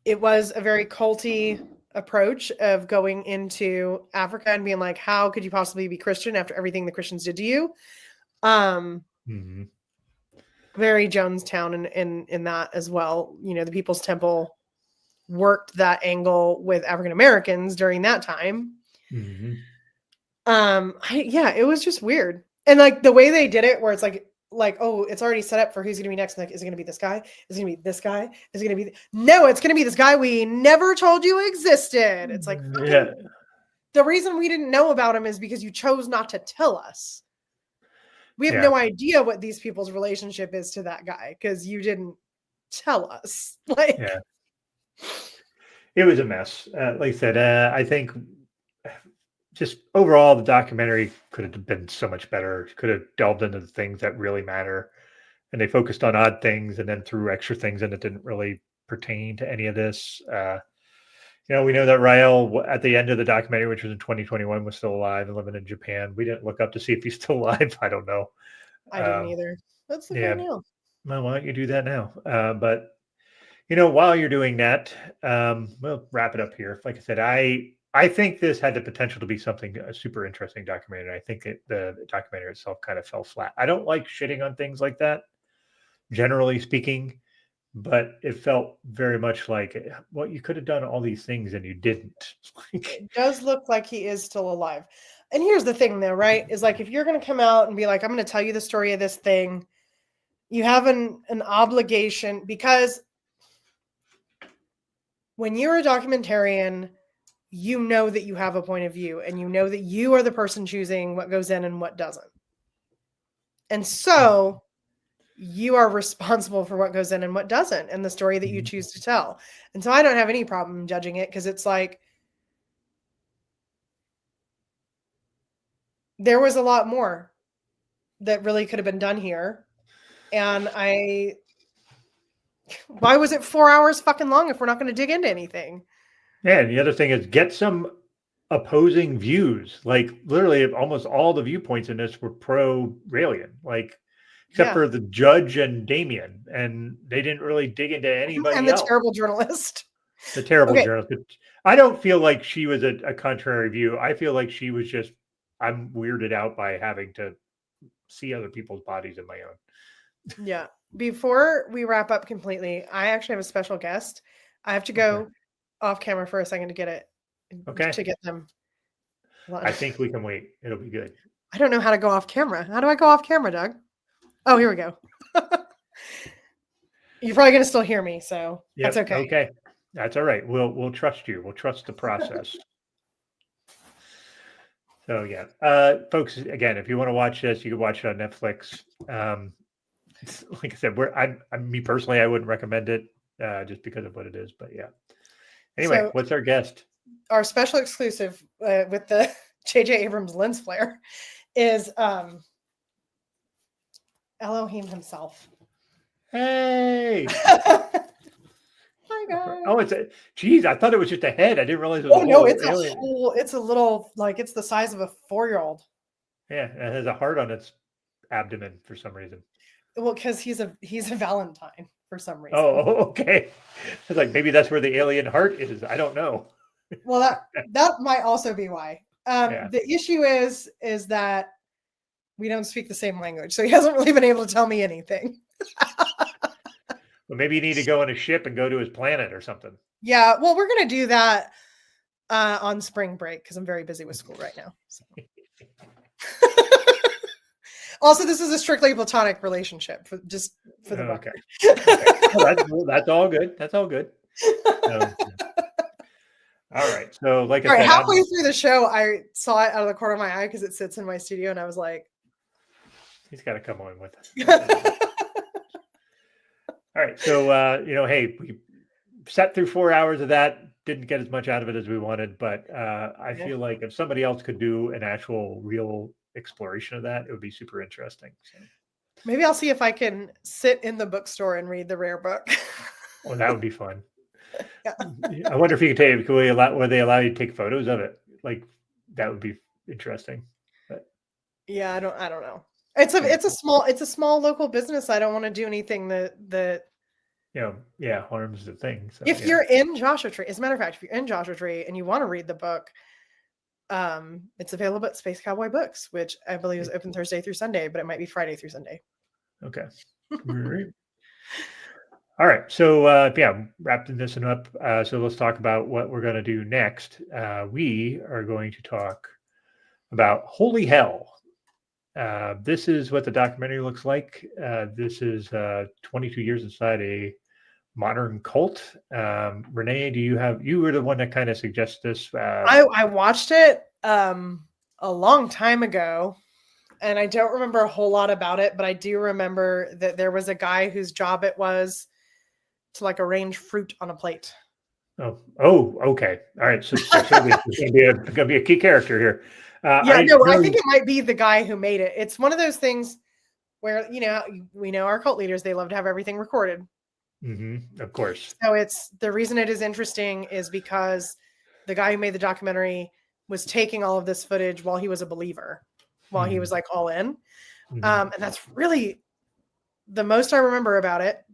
it was a very culty approach of going into Africa and being like, how could you possibly be Christian after everything the Christians did to you? Very Jonestown in that as well. You know, the People's Temple worked that angle with African Americans during that time. It was just weird. And like the way they did it, where it's like, oh, it's already set up for who's going to be next. Like, is it going to be this guy? Is it going to be this guy? Is it going to be? No, it's going to be this guy we never told you existed. It's like, yeah. The reason we didn't know about him is because you chose not to tell us. We have no idea what these people's relationship is to that guy because you didn't tell us. Like, yeah, it was a mess. Like I said, I think just overall the documentary could have been so much better. Could have delved into the things that really matter, and they focused on odd things and then threw extra things in that didn't really pertain to any of this. We know that Rael at the end of the documentary, which was in 2021, was still alive and living in Japan. We didn't look up to see if he's still alive. I don't know. I didn't either. Let's look right now. Well, why don't you do that now? But while you're doing that, we'll wrap it up here. Like I said, I think this had the potential to be something a super interesting documentary. I think the documentary itself kind of fell flat. I don't like shitting on things like that, generally speaking. But it felt very much like, well, you could have done all these things and you didn't. It does look like he is still alive. And here's the thing though, right? Is like, if you're going to come out and be like, I'm going to tell you the story of this thing, you have an obligation, because when you're a documentarian, you know that you have a point of view and you know that you are the person choosing what goes in and what doesn't. And so you are responsible for what goes in and what doesn't, and the story that you choose to tell. And so I don't have any problem judging it, because it's like, there was a lot more that really could have been done here. And why was it 4 hours fucking long if we're not going to dig into anything? Yeah. And the other thing is, get some opposing views. Like, literally almost all the viewpoints in this were pro-Raelian, like, except for the judge and Damien. And they didn't really dig into anybody and the else. Terrible journalist. The terrible journalist. But I don't feel like she was a contrary view. I feel like she was just, I'm weirded out by having to see other people's bodies in my own. Yeah. Before we wrap up completely, I actually have a special guest. I have to go off camera for a second to get it. Okay. To get them. I think we can wait. It'll be good. I don't know how to go off camera. How do I go off camera, Doug? Oh, here we go. You're probably going to still hear me, so that's okay. Okay. That's all right. We'll trust you. We'll trust the process. So yeah, folks, again, if you want to watch this, you can watch it on Netflix. Like I said, me personally, I wouldn't recommend it just because of what it is. But yeah. Anyway, so, what's our guest? Our special exclusive with the J.J. Abrams lens flare is Elohim himself. Hey. Hi guys. Oh, geez, I thought it was just a head. I didn't realize it was it's a little, like, it's the size of a 4-year-old. Yeah, it has a heart on its abdomen for some reason. Well, because he's a Valentine for some reason. Oh, okay. It's like, maybe that's where the alien heart is. I don't know. Well, that might also be why. The issue is that we don't speak the same language, so he hasn't really been able to tell me anything. Well, maybe you need to go on a ship and go to his planet or something. Yeah, well, we're going to do that on spring break because I'm very busy with school right now. So. Also, this is a strictly platonic relationship, for the record. Okay. Well, that's all good. That's all good. All right. So, like I said, halfway through the show, I saw it out of the corner of my eye because it sits in my studio, and I was like, he's got to come on with us. All right. So, hey, we sat through 4 hours of that, didn't get as much out of it as we wanted, but I feel like if somebody else could do an actual real exploration of that, it would be super interesting. So. Maybe I'll see if I can sit in the bookstore and read the rare book. Well, that would be fun. Yeah. I wonder if you could take, would they allow you to take photos of it? Like, that would be interesting. But yeah, I don't know. It's a small local business. I don't want to do anything that harms the thing. So, if you're in Joshua Tree, as a matter of fact, if you're in Joshua Tree and you want to read the book, it's available at Space Cowboy Books, which I believe is open Thursday through Sunday, but it might be Friday through Sunday. Okay. All right. So wrapping this up. So let's talk about what we're going to do next. We are going to talk about Holy Hell. This is what the documentary looks like. This is 22 years inside a modern cult. Renee, you were the one that kind of suggested this. I watched it a long time ago, and I don't remember a whole lot about it, but I do remember that there was a guy whose job it was to like arrange fruit on a plate. Oh, okay. All right. So it's going to be a key character here. I think it might be the guy who made it. It's one of those things where, we know our cult leaders, they love to have everything recorded. Mm-hmm, of course. So it's the reason it is interesting is because the guy who made the documentary was taking all of this footage while he was a believer, while he was like all in. Mm-hmm. And that's really the most I remember about it.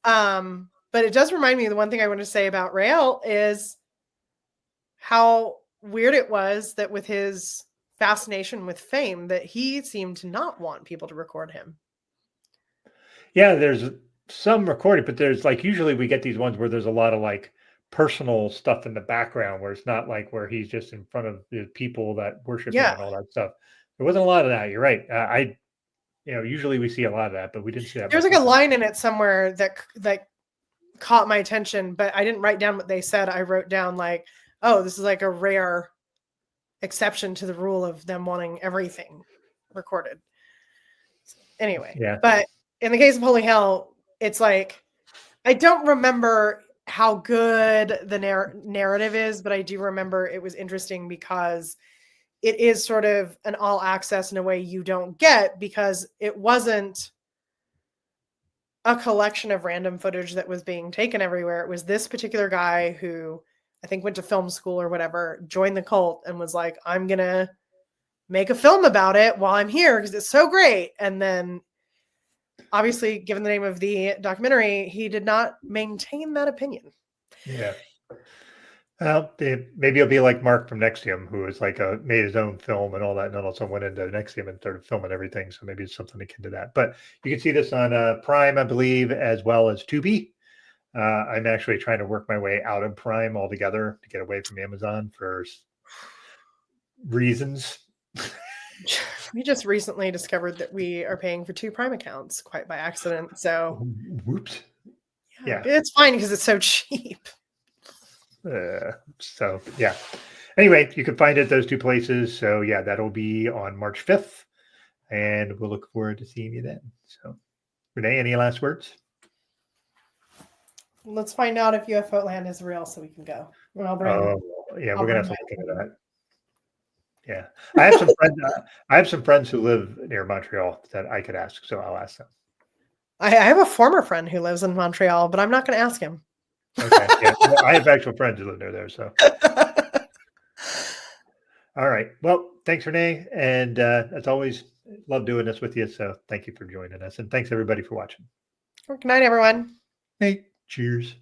But it does remind me, the one thing I want to say about Rael is how weird it was that with his fascination with fame, that he seemed to not want people to record him. Yeah, there's some recording, but there's like, usually we get these ones where there's a lot of like personal stuff in the background where it's not like where he's just in front of the people that worship him and all that stuff. There wasn't a lot of that. You're right. Usually we see a lot of that, but we didn't see that. There's like a line in it somewhere that caught my attention, but I didn't write down what they said. I wrote down like, oh, this is like a rare exception to the rule of them wanting everything recorded. Anyway, but in the case of Holy Hell, it's like, I don't remember how good the narrative is, but I do remember it was interesting because it is sort of an all access in a way you don't get, because it wasn't a collection of random footage that was being taken everywhere. It was this particular guy who I think went to film school or whatever, joined the cult and was like, I'm going to make a film about it while I'm here because it's so great. And then obviously, given the name of the documentary, he did not maintain that opinion. Yeah. Well, maybe it'll be like Mark from Nexium, who was like made his own film and all that, and then also went into Nexium and started filming everything. So maybe it's something akin to that. But you can see this on Prime, I believe, as well as Tubi. I'm actually trying to work my way out of Prime altogether to get away from Amazon for reasons. We just recently discovered that we are paying for 2 Prime accounts quite by accident. So, whoops. Yeah. It's fine because it's so cheap. So yeah. Anyway, you can find it those 2 places. So yeah, that'll be on March 5th, and we'll look forward to seeing you then. So, Renee, any last words? Let's find out if UFO land is real, so we can go. We're gonna have to look into that. Yeah, I have some friends. I have some friends who live near Montreal that I could ask, so I'll ask them. I have a former friend who lives in Montreal, but I'm not going to ask him. Okay, yeah, I have actual friends who live near there. So, all right. Well, thanks, Renee, and as always, love doing this with you. So, thank you for joining us, and thanks everybody for watching. Good night, everyone. Hey, cheers.